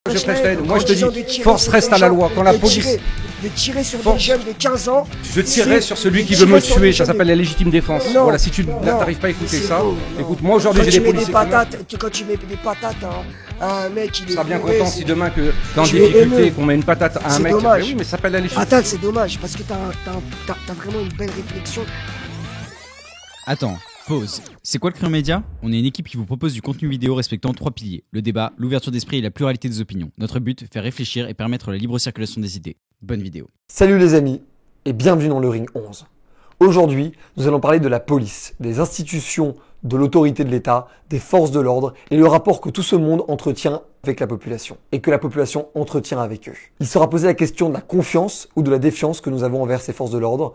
Moi je te dis, force reste à la loi. Quand la police... De tirer sur des jeunes de 15 ans... Je tirerai sur celui qui veut me tuer, ça s'appelle la légitime défense. Voilà, si tu n'arrives pas à écouter ça, écoute, moi aujourd'hui j'ai des policiers... Quand tu mets des patates à un mec... Tu seras bien content si demain que dans des difficultés qu'on met une patate à un mec... dommage. Oui, mais ça s'appelle la légitime... Patate, c'est dommage, parce que t'as vraiment une belle réflexion. Attends, pause. C'est quoi le Crayon Média ? On est une équipe qui vous propose du contenu vidéo respectant 3 piliers. Le débat, l'ouverture d'esprit et la pluralité des opinions. Notre but, faire réfléchir et permettre la libre circulation des idées. Bonne vidéo. Salut les amis et bienvenue dans le Ring 11. Aujourd'hui, nous allons parler de la police, des institutions, de l'autorité de l'État, des forces de l'ordre et le rapport que tout ce monde entretient avec la population et que la population entretient avec eux. Il sera posé la question de la confiance ou de la défiance que nous avons envers ces forces de l'ordre,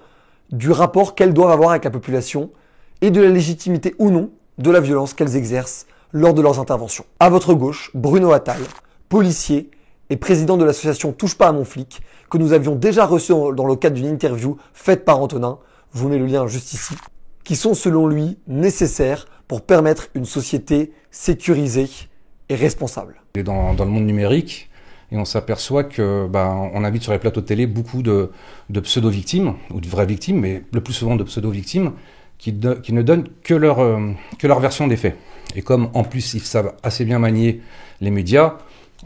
du rapport qu'elles doivent avoir avec la population et de la légitimité ou non de la violence qu'elles exercent lors de leurs interventions. À votre gauche, Bruno Attal, policier et président de l'association Touche pas à mon flic, que nous avions déjà reçu dans le cadre d'une interview faite par Antonin, je vous mets le lien juste ici, qui sont selon lui nécessaires pour permettre une société sécurisée et responsable. Et dans le monde numérique, et on s'aperçoit que on invite sur les plateaux de télé beaucoup de pseudo-victimes, ou de vraies victimes, mais le plus souvent de pseudo-victimes, qui ne donnent que leur version des faits. Et comme en plus ils savent assez bien manier les médias,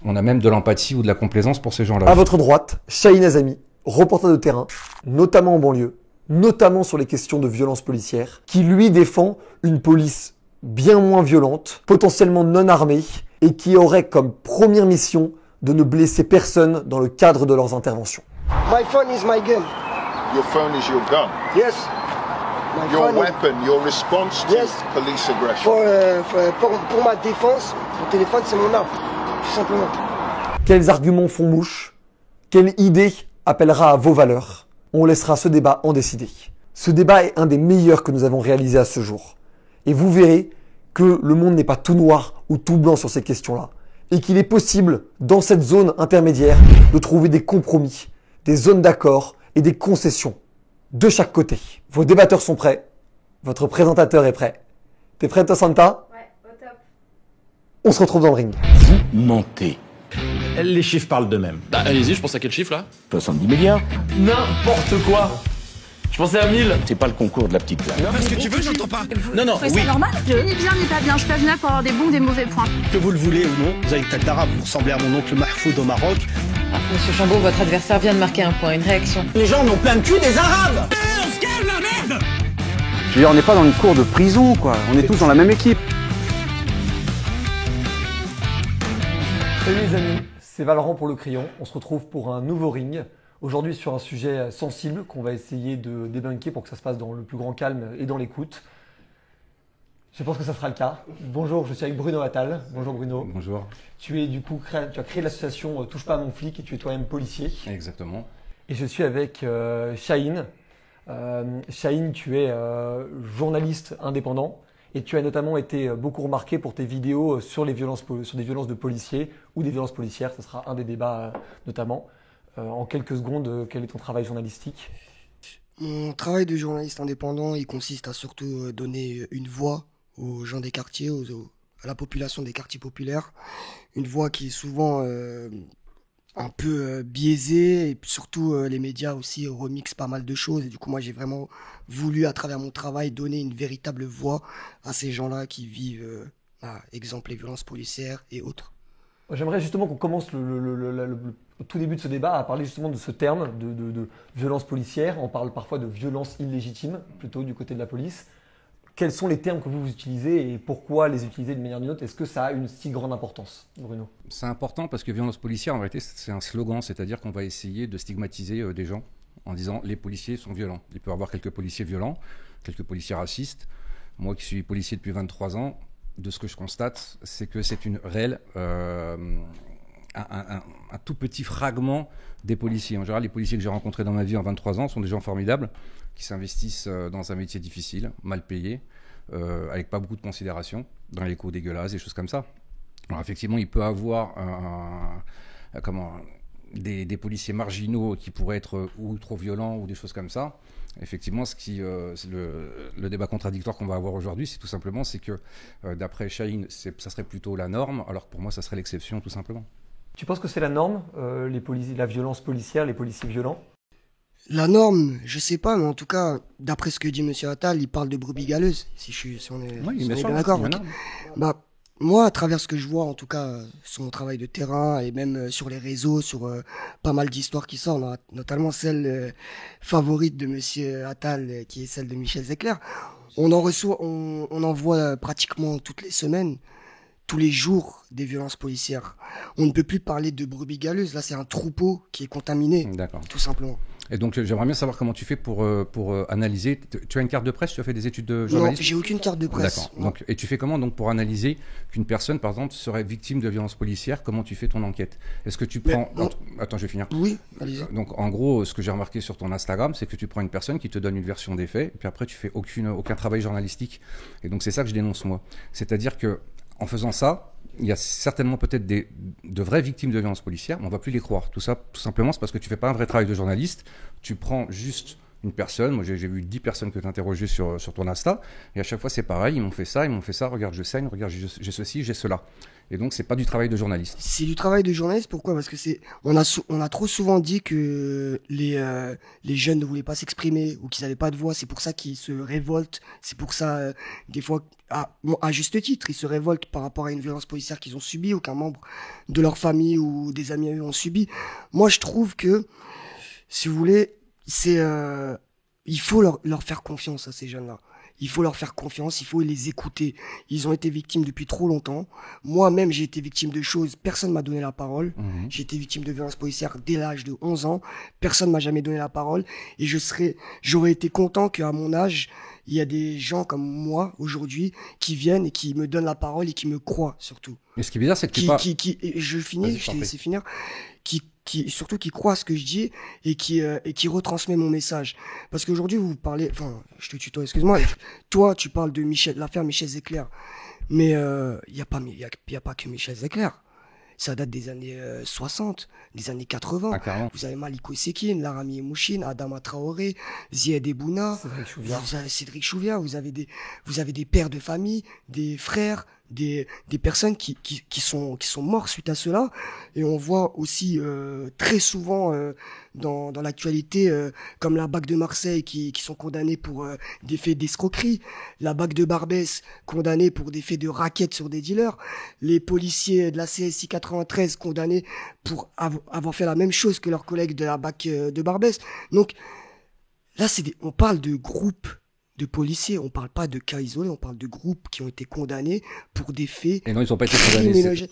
on a même de l'empathie ou de la complaisance pour ces gens-là. À votre droite, Chahine Azami, reporter de terrain, notamment en banlieue, notamment sur les questions de violence policière, qui lui défend une police bien moins violente, potentiellement non armée, et qui aurait comme première mission de ne blesser personne dans le cadre de leurs interventions. My phone is my gun. Your phone is your gun. Yes. Your weapon, your response to police aggression. Pour ma défense, mon téléphone c'est mon arme, tout simplement. Quels arguments font mouche ? Quelle idée appellera à vos valeurs ? On laissera ce débat en décider. Ce débat est un des meilleurs que nous avons réalisé à ce jour. Et vous verrez que le monde n'est pas tout noir ou tout blanc sur ces questions-là. Et qu'il est possible, dans cette zone intermédiaire, de trouver des compromis, des zones d'accord et des concessions. De chaque côté. Vos débatteurs sont prêts. Votre présentateur est prêt. T'es prête, Santa ? Ouais, au top. On se retrouve dans le ring. Vous mentez. Les chiffres parlent d'eux-mêmes. Bah allez-y, je pense à quel chiffre là ? 70 milliards. N'importe quoi. Je pensais à 1000. C'est pas le concours de la petite là. Parce que tu veux, j'entends pas. Non, C'est oui. normal. Ni bien ni pas bien, je suis pas venue là pour avoir des bons ou des mauvais points. Que vous le voulez ou non, vous avez une tête d'arabe, vous ressemblez à mon oncle Mahfoud au Maroc. Monsieur Chambaud, votre adversaire vient de marquer un point, une réaction. Les gens n'ont plein de cul des arabes. On se calme la merde ! Je veux dire, on n'est pas dans une cour de prison, quoi. On est tous dans la même équipe. Salut les amis, c'est Valorant pour le Crayon. On se retrouve pour un nouveau ring. Aujourd'hui sur un sujet sensible qu'on va essayer de débunker pour que ça se passe dans le plus grand calme et dans l'écoute. Je pense que ça sera le cas. Bonjour, je suis avec Bruno Attal. Bonjour Bruno. Bonjour. Tu as créé l'association Touche pas à mon flic et tu es toi-même policier. Exactement. Et je suis avec Chahine. Chahine, tu es journaliste indépendant et tu as notamment été beaucoup remarqué pour tes vidéos sur des violences de policiers ou des violences policières. Ce sera un des débats notamment. En quelques secondes, quel est ton travail journalistique ? Mon travail de journaliste indépendant, il consiste à surtout donner une voix aux gens des quartiers, à la population des quartiers populaires. Une voix qui est souvent un peu biaisée et puis surtout les médias aussi remixent pas mal de choses. Et du coup, moi, j'ai vraiment voulu, à travers mon travail, donner une véritable voix à ces gens-là qui vivent, exemple, les violences policières et autres. J'aimerais justement qu'on commence au tout début de ce débat à parler justement de ce terme de violence policière. On parle parfois de violence illégitime, plutôt du côté de la police. Quels sont les termes que vous utilisez et pourquoi les utiliser d'une manière ou d'une autre ? Est-ce que ça a une si grande importance, Bruno ? C'est important parce que violence policière, en réalité, c'est un slogan, c'est-à-dire qu'on va essayer de stigmatiser des gens en disant les policiers sont violents. Il peut y avoir quelques policiers violents, quelques policiers racistes. Moi qui suis policier depuis 23 ans, de ce que je constate, c'est que c'est une réelle, un tout petit fragment des policiers. En général, les policiers que j'ai rencontrés dans ma vie en 23 ans sont des gens formidables qui s'investissent dans un métier difficile, mal payé, avec pas beaucoup de considération, dans les cours dégueulasses, des choses comme ça. Alors effectivement, il peut y avoir des policiers marginaux qui pourraient être ou trop violents ou des choses comme ça. Effectivement, le débat contradictoire qu'on va avoir aujourd'hui, c'est tout simplement que d'après Chahine, ça serait plutôt la norme, alors que pour moi, ça serait l'exception, tout simplement. Tu penses que c'est la norme, la violence policière, les policiers violents? La norme, je sais pas, mais en tout cas, d'après ce que dit Monsieur Attal, il parle de brebis galeuses, si on est, Oui, si on bien est sûr, bien d'accord. il y en a. Ok. Bah, moi, à travers ce que je vois, en tout cas, sur mon travail de terrain et même sur les réseaux, sur pas mal d'histoires qui sortent, notamment celle favorite de Monsieur Attal, qui est celle de Michel Zecler, on en voit pratiquement toutes les semaines, tous les jours, des violences policières. On ne peut plus parler de brebis galeuses, là c'est un troupeau qui est contaminé, tout simplement. Et donc j'aimerais bien savoir comment tu fais pour analyser. Tu as une carte de presse? Tu as fait des études de journalisme? Non, j'ai aucune carte de presse. D'accord. Donc, et tu fais comment donc pour analyser qu'une personne, par exemple, serait victime de violences policières? Comment tu fais ton enquête? Est-ce que tu prends... Attends, je vais finir. Oui, allez-y. Donc en gros, ce que j'ai remarqué sur ton Instagram, c'est que tu prends une personne qui te donne une version des faits, et puis après tu fais aucun travail journalistique. Et donc c'est ça que je dénonce moi. C'est-à-dire que en faisant ça, il y a certainement peut-être de vraies victimes de violences policières, mais on ne va plus les croire. Tout ça, tout simplement, c'est parce que tu ne fais pas un vrai travail de journaliste. Tu prends juste une personne. Moi, j'ai vu 10 personnes que tu as interrogées sur ton Insta, et à chaque fois, c'est pareil. Ils m'ont fait ça, regarde, je saigne, regarde, j'ai ceci, j'ai cela. Et donc, c'est pas du travail de journaliste. C'est du travail de journaliste, pourquoi? Parce que on a trop souvent dit que les jeunes ne voulaient pas s'exprimer ou qu'ils n'avaient pas de voix. C'est pour ça qu'ils se révoltent. C'est pour ça, des fois, à juste titre, ils se révoltent par rapport à une violence policière qu'ils ont subie ou qu'un membre de leur famille ou des amis à eux ont subi. Moi, je trouve que, si vous voulez, il faut leur faire confiance à ces jeunes-là. Il faut leur faire confiance, il faut les écouter. Ils ont été victimes depuis trop longtemps. Moi-même, j'ai été victime de choses. Personne m'a donné la parole. J'ai été victime de violences policières dès l'âge de 11 ans. Personne m'a jamais donné la parole. Et j'aurais été content qu'à mon âge, il y a des gens comme moi, aujourd'hui, qui viennent et qui me donnent la parole et qui me croient, surtout. Mais ce qui est bizarre, c'est que je finis, je t'ai laissé finir. Surtout qui croit à ce que je dis et qui retransmet mon message. Parce qu'aujourd'hui, vous parlez, enfin, je te tutoie, excuse-moi, toi, tu parles de l'affaire Michel Zecler. Mais, il y a pas que Michel Zecler. Ça date des années 60, des années 80. Vous avez Maliko Sekine, Larami Mouchine, Adama Traoré, Zied Ebouna, Cédric Chouviat. Vous avez des pères de famille, des frères, des personnes qui sont morts suite à cela. Et on voit aussi très souvent dans l'actualité comme la BAC de Marseille qui sont condamnés pour des faits d'escroquerie, la BAC de Barbès condamnée pour des faits de raquettes sur des dealers, les policiers de la CSI 93 condamnés pour avoir fait la même chose que leurs collègues de la BAC de Barbès. Donc là, on parle de groupes de policiers, on parle pas de cas isolés, on parle de groupes qui ont été condamnés pour des faits. Et non, ils n'ont pas été condamnés.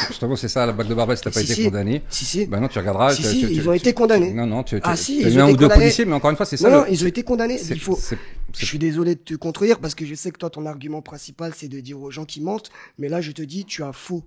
Justement, c'est ça, la BAC de Barbès, t'as pas été condamné. Si. Ben non, tu regarderas. Ils ont été condamnés. Non, tu as eu un ou deux policiers, mais encore une fois, c'est ça. Non, ils ont été condamnés. Je suis désolé de te contredire parce que je sais que toi, ton argument principal, c'est de dire aux gens qui mentent. Mais là, je te dis, tu as faux.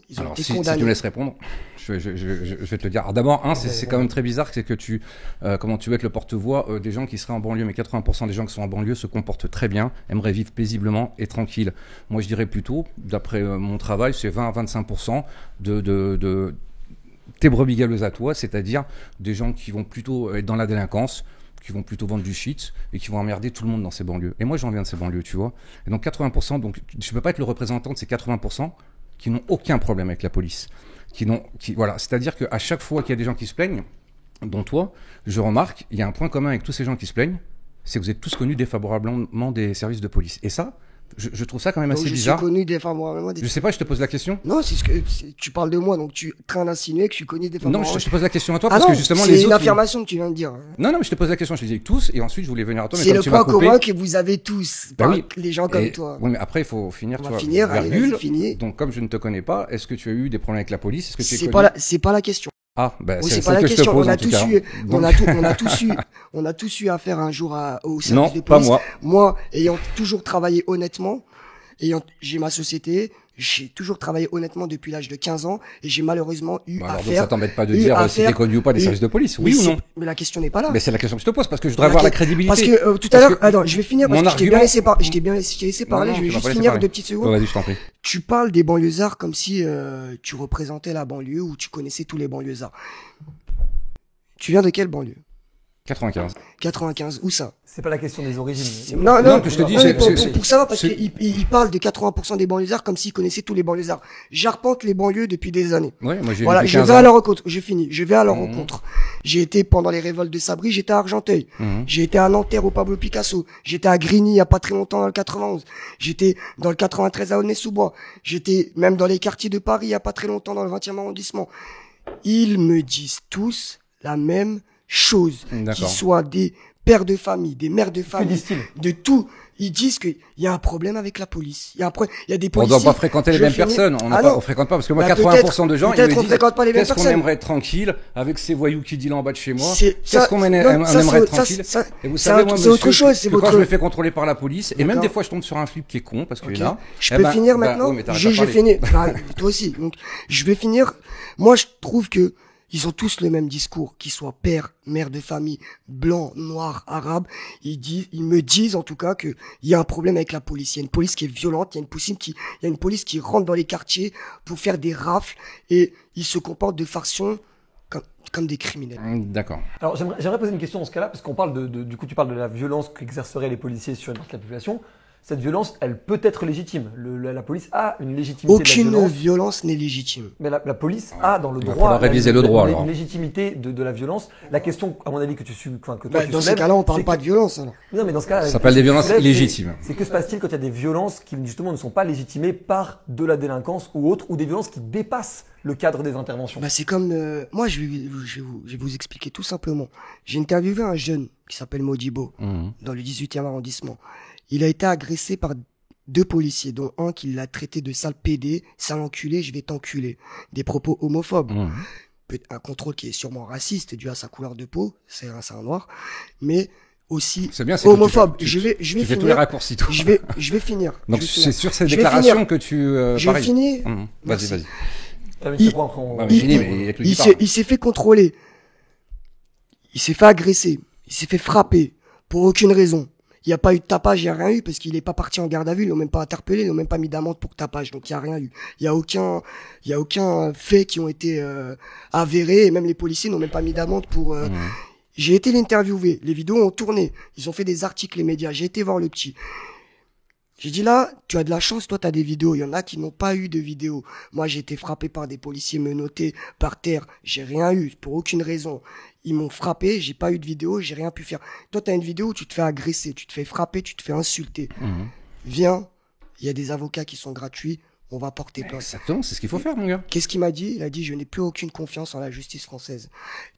Ils ont été condamnés. Si tu me laisses répondre, je vais te le dire. Alors d'abord, c'est quand même très bizarre, c'est que tu veux être le porte-voix des gens qui seraient en banlieue, mais 80% des gens qui sont en banlieue se comportent très bien, aimeraient vivre paisiblement et tranquille. Moi, je dirais plutôt, d'après mon travail, c'est 20 à 25% de tes brebis galeuses à toi, c'est-à-dire des gens qui vont plutôt être dans la délinquance, qui vont plutôt vendre du shit et qui vont emmerder tout le monde dans ces banlieues. Et moi, j'en viens de ces banlieues, tu vois. Et donc 80%, donc je peux pas être le représentant de ces 80%. Qui n'ont aucun problème avec la police. Voilà. C'est-à-dire qu'à chaque fois qu'il y a des gens qui se plaignent, dont toi, je remarque, il y a un point commun avec tous ces gens qui se plaignent, c'est que vous êtes tous connus défavorablement des services de police. Et ça, je trouve ça quand même assez bizarre. Je suis connu défavorablement Je sais pas, je te pose la question. Non, tu parles de moi, donc tu es en train d'insinuer que je suis connu défavorablement. Non, je te pose la question à toi parce que justement les autres. C'est une affirmation que tu viens de dire. Non, mais je te pose la question, je te dis tous, et ensuite je voulais venir à toi. C'est le point commun que vous avez tous, les gens comme toi. Oui, mais après il faut finir. On va finir, virgule. Allez, donc comme je ne te connais pas, est-ce que tu as eu des problèmes avec la police? Est-ce que tu c'est pas la question. Ah, c'est pas la question. On a tous eu affaire un jour au service de police. Non, pas moi. Moi, ayant toujours travaillé honnêtement, j'ai ma société, j'ai toujours travaillé honnêtement depuis l'âge de 15 ans et j'ai malheureusement eu affaire. Donc ça t'embête pas de dire si t'es connu ou pas des services de police, oui ou non? Mais la question n'est pas là. Mais c'est la question que je te pose parce que je voudrais avoir la crédibilité. Parce que tout à l'heure, attends, je vais finir parce que je t'ai bien laissé parler, je vais juste finir 2 petites secondes. Vas-y, je t'en prie. Tu parles des banlieusards comme si tu représentais la banlieue ou tu connaissais tous les banlieusards. Tu viens de quelle banlieue? 95. 95, où ça? C'est pas la question des origines. Non, que je te dis, pour savoir, parce qu'il parle de 80% des banlieusards comme s'il connaissait tous les banlieusards. J'arpente les banlieues depuis des années. Ouais, moi j'ai voilà, je vais à leur rencontre. J'ai fini. Je vais à leur rencontre. J'ai été pendant les révoltes de Sabri, j'étais à Argenteuil. J'ai été à Nanterre au Pablo Picasso. J'étais à Grigny il y a pas très longtemps dans le 91. J'étais dans le 93 à Aulnay-sous-Bois. J'étais même dans les quartiers de Paris il y a pas très longtemps dans le 20e arrondissement. Ils me disent tous la même chose, qu'ils soient des pères de famille, des mères de famille, de tout. Ils disent qu'il y a un problème avec la police. Il y a des policiers. On ne doit pas fréquenter les mêmes personnes. On fréquente pas parce que moi, 80% de gens, ils me disent qu'est-ce qu'on aimerait être tranquille avec ces voyous qui dealent en bas de chez moi. Qu'est-ce qu'on aimerait être tranquille. Et vous savez, moi, c'est autre chose. C'est quand je me fais contrôler par la police, et même des fois, je tombe sur un flip qui est con parce que là. Je peux finir maintenant. J'ai fini. Toi aussi. Donc, je vais finir. Moi, je trouve que ils ont tous le même discours, qu'ils soient père, mère de famille, blanc, noir, arabe. Ils me disent en tout cas que il y a un problème avec la police. Il y a une police qui est violente, il y a une police qui rentre dans les quartiers pour faire des rafles et ils se comportent de façon comme des criminels. D'accord. Alors j'aimerais poser une question dans ce cas-là, parce qu'on parle du coup tu parles de la violence qu'exerceraient les policiers sur une partie de la population. Cette violence, elle peut être légitime. La police a une légitimité. Aucune violence n'est légitime. Mais la police a dans le droit. Réviser le droit, alors. Une légitimité de la violence. La question, à mon avis, que toi tu dans ces cas-là, on parle pas de violence, alors. Non, mais dans ce cas-là. Ça s'appelle des violences illégitimes. C'est que se passe-t-il quand il y a des violences qui, justement, ne sont pas légitimées par de la délinquance ou autre, ou des violences qui dépassent le cadre des interventions? C'est comme, moi, je vais vous expliquer tout simplement. J'ai interviewé un jeune qui s'appelle Modibo, dans le 18e arrondissement. Il a été agressé par 2 policiers, dont un qui l'a traité de sale PD, sale enculé, je vais t'enculer. Des propos homophobes. Un contrôle qui est sûrement raciste, dû à sa couleur de peau, c'est un noir, mais aussi homophobe. Je vais finir. Tous les raccourcis, toi. Je vais finir. Donc c'est sur cette déclaration que tu. Je vais finir. Vas-y. Il s'est fait contrôler. Il s'est fait agresser. Il s'est fait frapper. Pour aucune raison. Il n'y a pas eu de tapage, il n'y a rien eu, parce qu'il n'est pas parti en garde à vue, ils l'ont même pas interpellé, ils l'ont même pas mis d'amende pour tapage, donc il n'y a rien eu. Il y a aucun fait qui ont été avérés, et même les policiers n'ont même pas mis d'amende pour. J'ai été l'interviewer, les vidéos ont tourné, ils ont fait des articles, les médias, j'ai été voir le petit. J'ai dit là, tu as de la chance, toi t'as des vidéos, il y en a qui n'ont pas eu de vidéos. Moi j'ai été frappé par des policiers menottés par terre, j'ai rien eu, pour aucune raison. Ils m'ont frappé, j'ai pas eu de vidéo, j'ai rien pu faire. Toi, t'as une vidéo où tu te fais agresser, tu te fais frapper, tu te fais insulter. Viens, il y a des avocats qui sont gratuits, on va porter plainte. Exactement, c'est ce qu'il faut faire, mon gars. Qu'est-ce qu'il m'a dit? Il a dit, je n'ai plus aucune confiance en la justice française.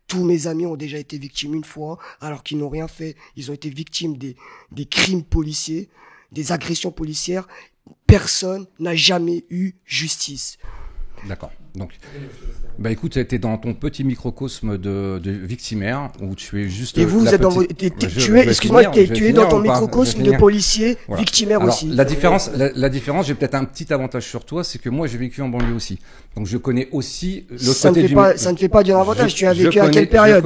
Tous mes amis ont déjà été victimes une fois, alors qu'ils n'ont rien fait. Ils ont été victimes des crimes policiers, des agressions policières. Personne n'a jamais eu justice. D'accord. Donc, écoute, tu es dans ton petit microcosme de victimaire où tu es juste. Et vous êtes dans excuse-moi, tu es dans ton microcosme de policier, victimaire aussi. La différence, j'ai peut-être un petit avantage sur toi, c'est que moi j'ai vécu en banlieue aussi. Donc je connais aussi l'autre côté du. Ça ne fait pas dire avantage. Tu as vécu à quelle période?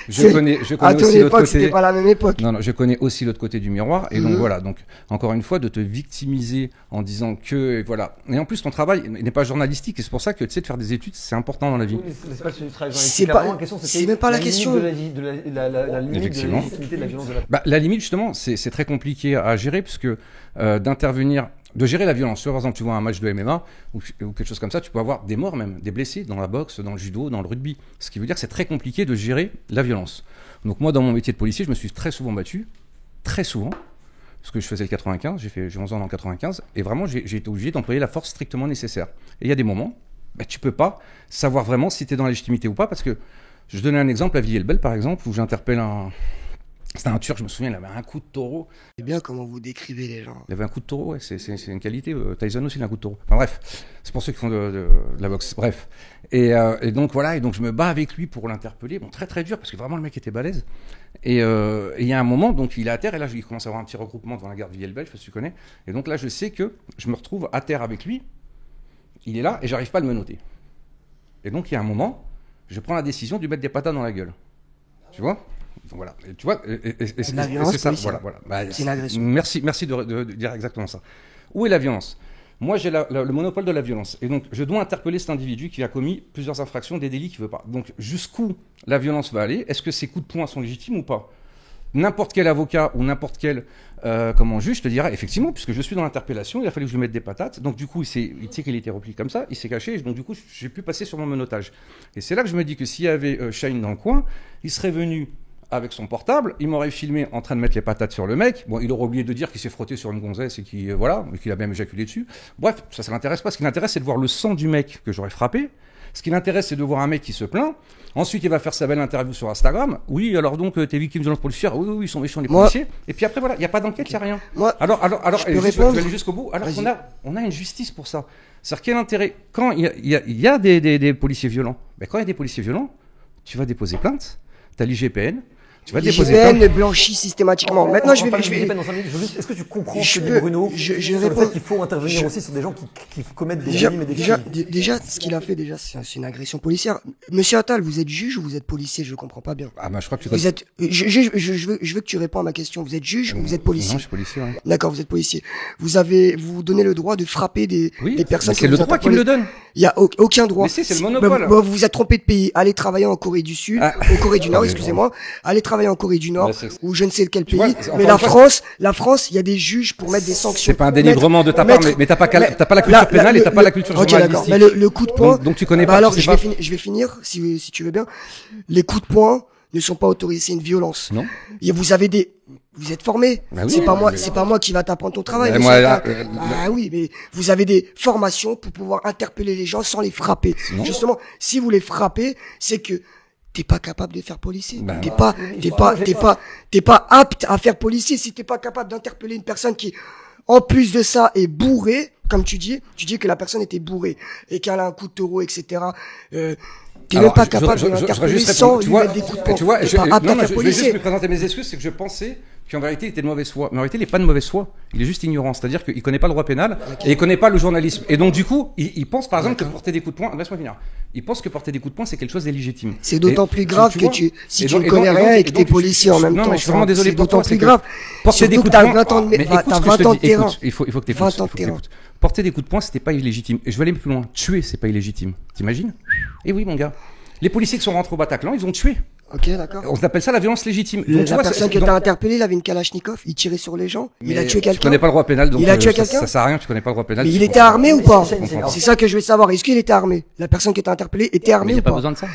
Je connais à ton aussi l'autre époque, côté. c'était pas la même époque. Non, je connais aussi l'autre côté du miroir. Et donc voilà. Donc encore une fois, de te victimiser en disant que voilà. Et en plus, ton travail n'est pas journalistique. Et c'est pour ça que tu sais, de faire des études, c'est important dans la vie. C'est même pas la question. La limite de la légitimité de la violence de la. La limite, justement, c'est très compliqué à gérer puisque de gérer la violence. Par exemple, tu vois un match de MMA ou quelque chose comme ça, tu peux avoir des morts même, des blessés dans la boxe, dans le judo, dans le rugby. Ce qui veut dire que c'est très compliqué de gérer la violence. Donc moi, dans mon métier de policier, je me suis très souvent battu, très souvent, parce que je faisais le 95, j'ai 11 ans dans le 95, et vraiment, j'ai été obligé d'employer la force strictement nécessaire. Et il y a des moments, tu peux pas savoir vraiment si tu es dans la légitimité ou pas, parce que je donnais un exemple à Villers-le-Bel, par exemple, où j'interpelle c'était un Turc, je me souviens, il avait un coup de taureau. C'est bien comment vous décrivez les gens. Il avait un coup de taureau, ouais, c'est une qualité. Tyson aussi, il a un coup de taureau. Enfin bref, c'est pour ceux qui font de la boxe. Bref. Et donc voilà, et donc je me bats avec lui pour l'interpeller. Bon, très très dur, parce que vraiment le mec était balèze. Et il y a un moment, donc il est à terre, et là il commence à avoir un petit regroupement devant la gare de Villers-le-Bel, je sais pas si tu connais. Et donc là, je sais que je me retrouve à terre avec lui. Il est là, et j'arrive pas à le menotter. Et donc il y a un moment, je prends la décision de lui mettre des patates dans la gueule. Tu vois? Voilà, et tu vois, c'est ça. Voilà. C'est une agression. Merci de dire exactement ça. Où est la violence? Moi, j'ai le monopole de la violence. Et donc, je dois interpeller cet individu qui a commis plusieurs infractions, des délits qu'il ne veut pas. Donc, jusqu'où la violence va aller? Est-ce que ces coups de poing sont légitimes ou pas? N'importe quel avocat ou n'importe quel juge te dira, effectivement, puisque je suis dans l'interpellation, il a fallu que je lui mette des patates. Donc, du coup, il sait qu'il était replié comme ça, il s'est caché. Donc, du coup, j'ai pu passer sur mon menotage. Et c'est là que je me dis que s'il y avait Shane dans le coin, il serait venu avec son portable, il m'aurait filmé en train de mettre les patates sur le mec. Bon, il aurait oublié de dire qu'il s'est frotté sur une gonzesse et qu'il a même éjaculé dessus. Bref, ça l'intéresse pas. Ce qui l'intéresse, c'est de voir le sang du mec que j'aurais frappé. Ce qui l'intéresse, c'est de voir un mec qui se plaint. Ensuite, il va faire sa belle interview sur Instagram. Oui, alors donc, t'es victime de violence policière. Oui, ils sont méchants les policiers. Et puis après, voilà, il n'y a pas d'enquête, il n'y a rien. Alors, je vais aller jusqu'au bout. Alors qu'on a une justice pour ça. C'est-à-dire, quel intérêt? Quand il y a des policiers violents, quand il y a des policiers violents, tu vas déposer plainte. T'as l'IGPN. Tu vas déposer plainte. l'IGPN blanchit systématiquement. Maintenant, je vais dans 5 minutes. Est-ce que tu comprends ce que dit Bruno sur le fait qu'il faut intervenir aussi sur des gens qui commettent des crimes et des crimes? Déjà, ce qu'il a fait, c'est une agression policière. Monsieur Attal, vous êtes juge ou vous êtes policier? Je comprends pas bien. Ah, je crois que tu vous êtes. Je veux que tu réponds à ma question. Vous êtes juge ou vous êtes policier? Non, je suis policier. Ouais. D'accord, vous êtes policier. Vous donnez le droit de frapper des personnes. C'est le droit qui me le donne. Il y a aucun droit. Mais c'est le monopole. Vous vous êtes trompé de pays. Allez travailler en Corée du Sud, en Corée du Nord, excusez-moi. Allez travailler en Corée du Nord ou je ne sais quel pays. Mais la France, il y a des juges pour mettre des sanctions. C'est pas un dénigrement de ta part, mais t'as pas la culture pénale et t'as pas la culture journalistique. Ok, d'accord. Mais le coup de poing. Donc tu connais pas. Alors je vais finir si tu veux bien. Les coups de poing ne sont pas autorisés, c'est une violence. Non. Et vous êtes formés. C'est pas moi qui va t'apprendre ton travail. Oui, mais vous avez des formations pour pouvoir interpeller les gens sans les frapper. Justement, si vous les frappez, c'est que t'es pas capable de faire policier. T'es pas apte à faire policier si t'es pas capable d'interpeller une personne qui, en plus de ça, est bourrée, comme tu dis que la personne était bourrée et qu'elle a un coup de taureau, etc. T'es même pas capable de l'interpeller sans lui mettre des coups de poing. Tu vois, je vais juste me présenter mes excuses, c'est que je pensais qu'en vérité il était de mauvaise foi. Mais en réalité il n'est pas de mauvaise foi, il est juste ignorant. C'est-à-dire qu'il connaît pas le droit pénal et il connaît pas le journalisme. Et donc du coup, il pense par exemple que porter des coups de poing, laisse-moi finir. Il pense que porter des coups de poing c'est quelque chose d'illégitime. C'est d'autant plus grave que si tu ne connais rien et que t'es policier en même temps. Non, mais je suis vraiment désolé pour toi. C'est d'autant plus grave. Porter des coups de poing. T'as 20 ans de terrain. Il faut que t'écoutes. Porter des coups de poing c'était pas illégitime. Et je vais aller plus loin. Tuer c'est pas illégitime. T'imagines? Eh oui mon gars. Les policiers qui sont rentrés au Bataclan, ils ont tué. Ok, d'accord. On appelle ça la violence légitime. Donc, la personne qui était interpellée, il avait une Kalachnikov, il tirait sur les gens, il a tué quelqu'un. Tu connais pas le droit pénal, donc il a tué quelqu'un. Ça sert à rien, tu connais pas le droit pénal. Mais il était armé ou pas? C'est ça que je veux savoir. Est-ce qu'il était armé? La personne qui était interpellée était armée ou pas? Il n'y a pas besoin de ça.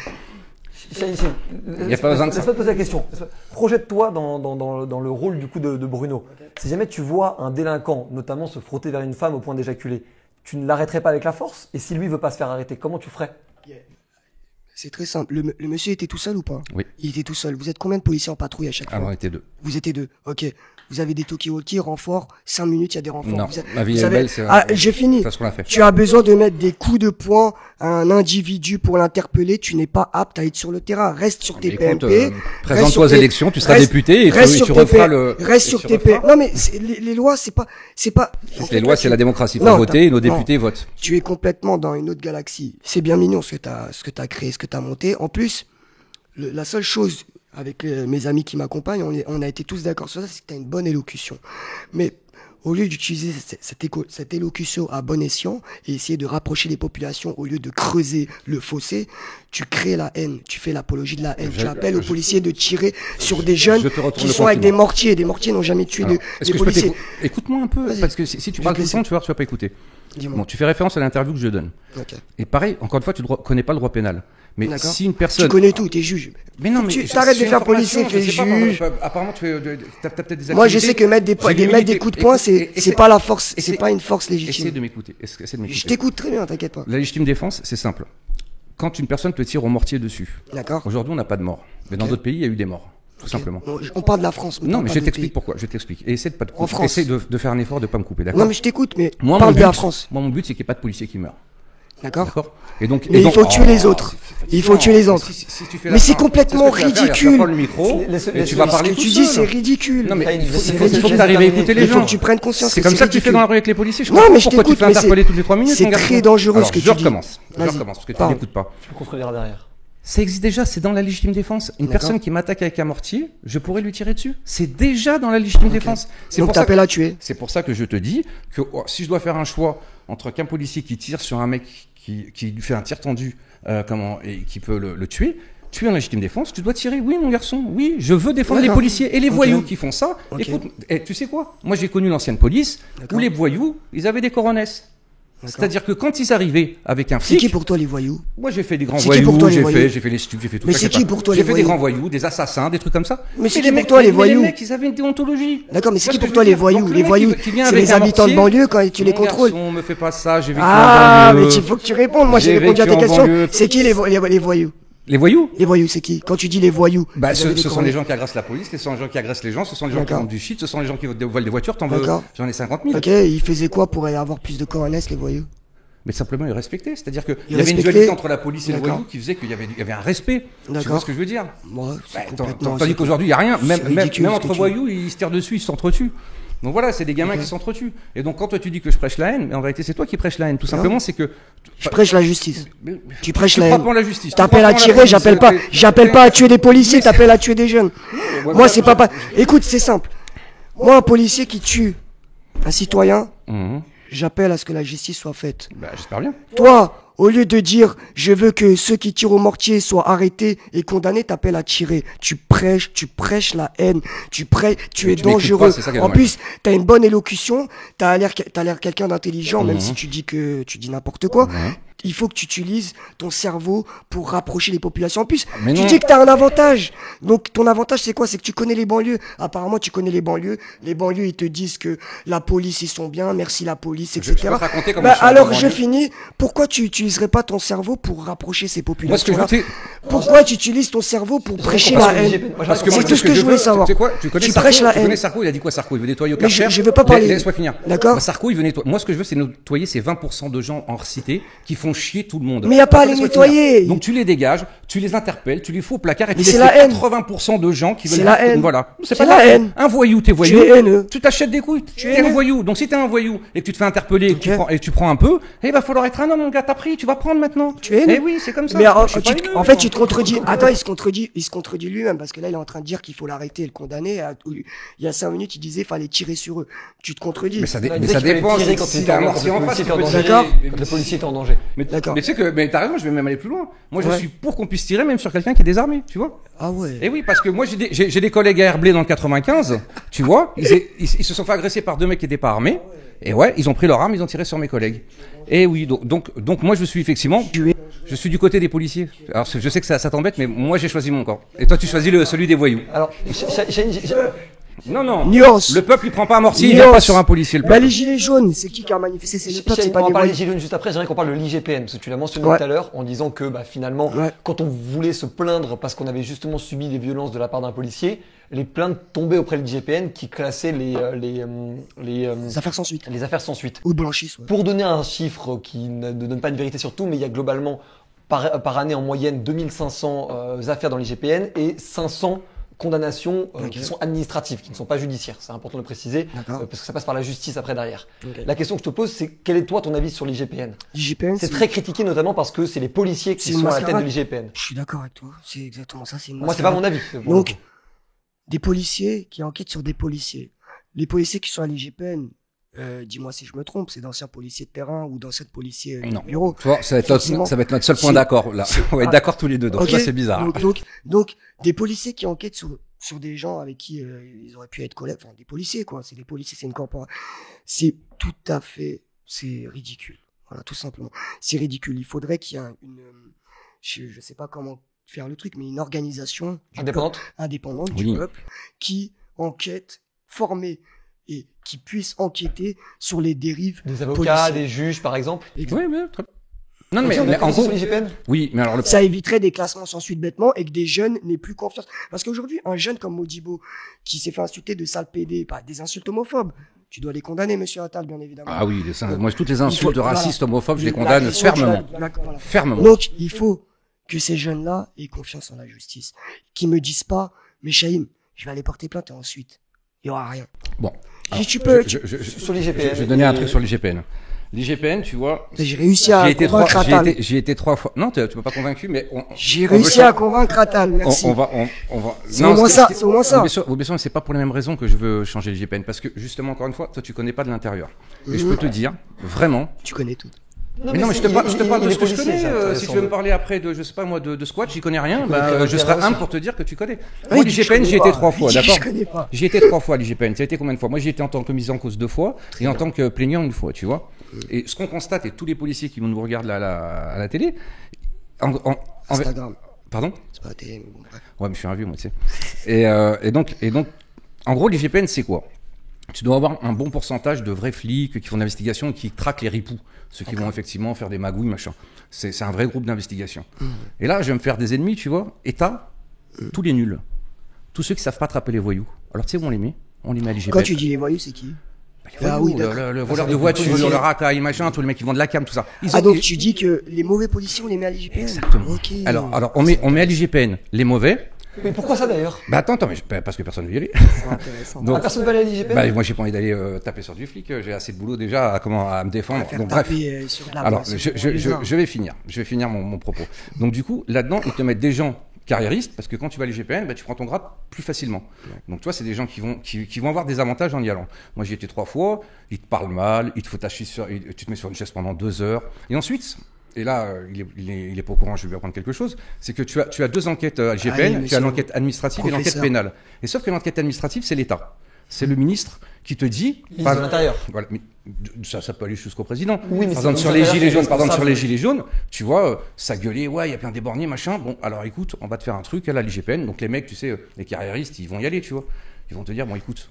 Il n'y a pas besoin de ça. Laisse-moi te poser la question. Projette-toi dans le rôle du coup de Bruno. Si jamais tu vois un délinquant, notamment se frotter vers une femme au point d'éjaculer, tu ne l'arrêterais pas avec la force? Et si lui veut pas se faire arrêter, comment tu ferais? C'est très simple. Le monsieur était tout seul ou pas? Oui. Il était tout seul. Vous êtes combien de policiers en patrouille à chaque fois? Alors, on était 2. Vous étiez 2. Ok. Vous avez des talkie-walkie, renforts. 5 minutes, il y a des renforts. Non. Ma vie est belle, c'est j'ai fini. C'est ce qu'on a fait. Tu as besoin de mettre des coups de poing à un individu pour l'interpeller. Tu n'es pas apte à être sur le terrain. Reste sur tes PMP. Présente-toi aux élections, tu seras député et tu referas le. Reste sur tes PMP. Non, mais les lois, c'est pas. Les lois, c'est la démocratie. Il faut voter et nos députés votent. Tu es complètement dans une autre galaxie. C'est bien mignon ce que t'as créé, ce que t'as monté. En plus, la seule chose avec mes amis qui m'accompagnent, on a été tous d'accord sur ça, c'est que tu as une bonne élocution. Mais au lieu d'utiliser cette élocution à bon escient et essayer de rapprocher les populations au lieu de creuser le fossé, tu crées la haine, tu fais l'apologie de la haine. Tu appelles aux policiers de tirer sur des jeunes qui sont avec des mortiers. Des mortiers n'ont jamais tué des policiers. Écoute-moi un peu, parce que si tu parles tout le temps, tu vas pas écouter. Bon, tu fais référence à l'interview que je donne. Okay. Et pareil, encore une fois, tu ne connais pas le droit pénal. Mais si une personne... Tu connais tout, t'es juge. Mais non, mais... Tu t'arrêtes de faire policier, fais juge. Apparemment, tu as peut-être des activités... Moi, je sais que mettre des coups de poing, c'est pas la force, c'est pas une force légitime. Essaie de m'écouter. Je t'écoute très bien, t'inquiète pas. La légitime défense, c'est simple. Quand une personne te tire au mortier dessus, aujourd'hui, on n'a pas de mort. Mais dans d'autres pays, il y a eu des morts. Tout simplement. On parle de la France. Non, mais je t'explique pourquoi. Je t'explique. Et essaie de pas te couper. Essaie de faire un effort de pas me couper, d'accord? Non, mais je t'écoute, mais parle de la France. Moi, mon but, c'est qu'il n'y ait pas de policiers qui meurent. D'accord. Et donc, mais il faut tuer les autres. Il faut tuer les autres. Mais c'est complètement ridicule. Tu vas prendre le micro et tu vas parler tout seul. Ce que tu dis, c'est ridicule. Non, mais il faut que tu arrives à écouter les gens. Il faut que tu prennes conscience. C'est comme ça que tu fais dans la rue avec les policiers. Non, mais je t'écoute. Pourquoi tu fais interpeller toutes les 3 minutes? C'est très dangereux ce que tu dis. Je recommence. Parce que tu n'écoutes pas. Tu peux construire derrière. Ça existe déjà, c'est dans la légitime défense. Une personne qui m'attaque avec un mortier, je pourrais lui tirer dessus. C'est déjà dans la légitime défense. Donc t'appelles à tuer. C'est pour ça que je te dis que si je dois faire un choix entre qu'un policier qui tire sur un mec qui lui fait un tir tendu, et qui peut le tuer, tu es en légitime défense, tu dois tirer. Oui, mon garçon, oui, je veux défendre les policiers. Et les voyous qui font ça, écoute, tu sais quoi? Moi, j'ai connu l'ancienne police où les voyous, ils avaient des coronesses. C'est-à-dire que quand ils arrivaient avec un flic... C'est qui pour toi les voyous? Moi j'ai fait des grands voyous, j'ai fait les stupes, j'ai fait tout ça. Mais c'est qui pour toi les voyous? J'ai fait des grands voyous, des assassins, des trucs comme ça. Mais c'est qui pour toi les voyous? Les mecs, ils avaient une déontologie. D'accord, mais c'est qui pour toi les voyous? Les voyous, c'est les habitants de banlieue quand tu les contrôles. On me fait pas ça, j'ai vécu en banlieue. mais il faut que tu répondes. Moi j'ai répondu à tes questions. C'est qui les voyous? Les voyous? Les voyous, c'est qui? Quand tu dis les voyous, ce sont les gens qui agressent la police, ce sont les gens qui agressent les gens, ce sont les gens qui vendent du shit, ce sont les gens qui volent des voitures, j'en ai 50 000. Ok, ils faisaient quoi pour avoir plus de coronesses, les voyous? Mais simplement ils respectaient, c'est-à-dire qu'il y avait une dualité entre la police et le voyou qui faisait qu'il y avait un respect. Tu vois ce que je veux dire? Tandis qu'aujourd'hui il n'y a rien, même entre voyous ils se tirent dessus, ils s'entretuent. Donc voilà, c'est des gamins qui s'entretuent. Et donc quand toi tu dis que je prêche la haine, mais en réalité c'est toi qui prêches la haine. Tout simplement c'est que... Je prêche la justice. Tu prêches la haine. La justice. T'appelles à tirer, j'appelle pas à tuer des policiers, t'appelles à tuer des jeunes. Moi c'est pas... Écoute, c'est simple. Moi un policier qui tue un citoyen... J'appelle à ce que la justice soit faite. J'espère bien. Toi, au lieu de dire je veux que ceux qui tirent au mortier soient arrêtés et condamnés, t'appelles à tirer. Tu prêches la haine. Tu es dangereux. En plus, t'as une bonne élocution. T'as l'air quelqu'un d'intelligent, même si tu dis n'importe quoi. Il faut que tu utilises ton cerveau pour rapprocher les populations. En plus, tu dis que t'as un avantage. Donc, ton avantage, c'est quoi? C'est que tu connais les banlieues. Apparemment, tu connais les banlieues. Les banlieues, ils te disent que la police, ils sont bien. Merci la police, etc. Alors, je finis. Pourquoi tu utiliserais pas ton cerveau pour rapprocher ces populations-là? Pourquoi tu utilises ton cerveau pour prêcher la haine? C'est tout ce que je voulais savoir. Tu prêches la haine. Tu connais Sarko, il a dit quoi Sarko? Il veut nettoyer au Karcher. Je veux pas parler. Laisse-moi finir. D'accord. Sarko, il veut nettoyer. Moi, ce que je veux, c'est nettoyer ces 20% de gens hors cité qui font chier tout le monde. Mais il n'y a pas à les nettoyer. Donc tu les dégages, tu les interpelles, tu les fous au placard et tu laisses les 80% de gens qui veulent... C'est la haine. Voilà. C'est pas la haine. Un voyou, t'es voyou. Tu es haineux. Tu t'achètes des couilles. Tu es un voyou. Donc si t'es un voyou et que tu te fais interpeller et tu prends un peu, il va falloir être un homme, mon gars. T'as pris, tu vas prendre maintenant. Tu es haineux. Eh oui, c'est comme ça. Mais en fait, tu te contredis. Attends, il se contredit lui-même parce que là, il est en train de dire qu'il faut l'arrêter et le condamner. Il y a 5 minutes, il disait fallait tirer sur eux. Tu te contredis. Mais ça dépend. Si t'as un mortier en face, d'accord. Le policier est en danger. Mais tu sais que, mais t'as raison, je vais même aller plus loin. Moi, je suis pour qu'on puisse tirer même sur quelqu'un qui est désarmé, tu vois. Ah ouais. Et oui, parce que moi, j'ai des collègues à Herblay dans le 95, tu vois. Ils se sont fait agresser par 2 mecs qui étaient pas armés. Et ouais, ils ont pris leur arme, ils ont tiré sur mes collègues. Et oui, donc moi, je suis effectivement, je suis du côté des policiers. Alors, je sais que ça t'embête, mais moi, j'ai choisi mon camp. Et toi, tu choisis celui des voyous. Alors, non. Nuance. Le peuple, il prend pas un mortier, il vient pas sur un policier, le peuple. Les gilets jaunes, c'est qui a manifesté? C'est le peuple, c'est pas les voyous. On va parler des voyous. gilets jaunes juste après, j'aimerais qu'on parle de l'IGPN, parce que tu l'as mentionné tout à l'heure, en disant que, finalement, quand on voulait se plaindre parce qu'on avait justement subi des violences de la part d'un policier, les plaintes tombaient auprès de l'IGPN qui classait les affaires sans suite. Les affaires sans suite. Ou blanchissent, ouais. Pour donner un chiffre qui ne donne pas une vérité sur tout, mais il y a globalement, par année en moyenne, 2500 affaires dans l'IGPN et 500 condamnations qui sont administratives, qui ne sont pas judiciaires. C'est important de le préciser, parce que ça passe par la justice après derrière. La question que je te pose, c'est quel est toi ton avis sur l'IGPN? L'IGPN, c'est très critiqué notamment parce que c'est les policiers qui sont à la tête de l'IGPN. Je suis d'accord avec toi, c'est exactement ça. Moi, c'est pas mon avis. Donc, des policiers qui enquêtent sur des policiers. Les policiers qui sont à l'IGPN, dis-moi si je me trompe, c'est d'anciens policiers de terrain ou d'anciens policiers de bureau. Tu vois, ça va être notre seul point d'accord, là. On va être d'accord tous les deux, donc là, c'est bizarre. Donc, des policiers qui enquêtent sur des gens avec qui ils auraient pu être collègues, enfin, des policiers, quoi. C'est des policiers, c'est une corporation. C'est tout à fait, c'est ridicule. Voilà, tout simplement. C'est ridicule. Il faudrait qu'il y ait je sais pas comment faire le truc, mais une organisation indépendante du peuple qui enquête, formée et qui puisse enquêter sur les dérives. Des avocats, des juges, par exemple. Oui, mais très bien. Non, mais en gros, oui, mais alors ça éviterait des classements sans suite bêtement et que des jeunes n'aient plus confiance. Parce qu'aujourd'hui, un jeune comme Modibo, qui s'est fait insulter de sale PD, des insultes homophobes, tu dois les condamner, monsieur Attal, bien évidemment. Ah oui, moi, toutes les insultes racistes, homophobes, je les condamne fermement. Fermement. Donc, il faut que ces jeunes-là aient confiance en la justice. Qui me disent pas, mais Chahim, je vais aller porter plainte et ensuite, il y aura rien. Bon. Alors, tu peux, sur l'IGPN. Je vais donner un truc sur l'IGPN. L'IGPN, tu vois. J'ai réussi à convaincre Attal. J'y étais 3 fois. Non, tu m'as pas convaincu, mais j'ai réussi à convaincre Attal, merci. On va. C'est au moins ça, c'est au moins ça. Bien sûr, c'est pas pour les mêmes raisons que je veux changer l'IGPN, parce que justement, encore une fois, toi, tu connais pas de l'intérieur. Et je peux te dire, vraiment. Tu connais tout. Non, mais je te parle de ce que je connais. Si tu veux me parler après de, je sais pas moi, de squat, j'y connais rien, je serai humble pour te dire que tu connais. Moi, l'IGPN, j'y étais 3 fois, d'accord? Je connais pas. J'y étais 3 fois, l'IGPN. Ça a été combien de fois? Moi, j'y étais en tant que mis en cause 2 fois, et en tant que plaignant 1 fois, tu vois. Et ce qu'on constate, et tous les policiers qui nous regardent à la télé, Instagram. Pardon? C'est pas la télé, mais bon, bref. Ouais, mais je suis un vieux, moi, tu sais. Et donc, en gros, l'IGPN, c'est quoi? Tu dois avoir un bon pourcentage de vrais flics qui font de l'investigation et qui traquent les ripoux, ceux qui vont effectivement faire des magouilles, machin. C'est un vrai groupe d'investigation. Et là, je vais me faire des ennemis, tu vois. Et t'as tous les nuls, tous ceux qui savent pas attraper les voyous. Alors tu sais où on les met? On les met à l'IGPN. Quand tu dis les voyous, c'est qui? Le voleur de voiture, le racaille, machin, tous les mecs qui vendent de la cam, tout ça. Donc tu dis que les mauvais policiers, on les met à l'IGPN? Exactement. Okay. Alors on met à l'IGPN les mauvais. Mais pourquoi ça d'ailleurs? Attends, parce que personne ne veut y aller. C'est intéressant. Donc, personne ne va aller à l'IGPN? Moi, j'ai pas envie d'aller taper sur du flic. J'ai assez de boulot déjà à me défendre. Donc, bref. Alors, je vais finir mon propos. Donc, du coup, là-dedans, ils te mettent des gens carriéristes, parce que quand tu vas à l'IGPN, tu prends ton grade plus facilement. Donc, toi, c'est des gens qui vont avoir des avantages en y allant. Moi, j'y étais 3 fois. Ils te parlent mal, ils te foutent tu te mets sur une chaise pendant 2 heures. Et ensuite, et là, il est pas au courant, je vais lui apprendre quelque chose, c'est que tu as 2 enquêtes à l'IGPN, tu as l'enquête administrative et l'enquête pénale. Et sauf que l'enquête administrative, c'est l'État. C'est le ministre qui te dit... Ministre de l'Intérieur. Voilà, mais ça peut aller jusqu'au président. Oui, mais par exemple, sur les gilets jaunes, tu vois, ça gueulait, ouais, il y a plein d'éborgnés, machin. Bon, alors écoute, on va te faire un truc à la l'IGPN. Donc les mecs, tu sais, les carriéristes, ils vont y aller, tu vois. Ils vont te dire, bon, écoute,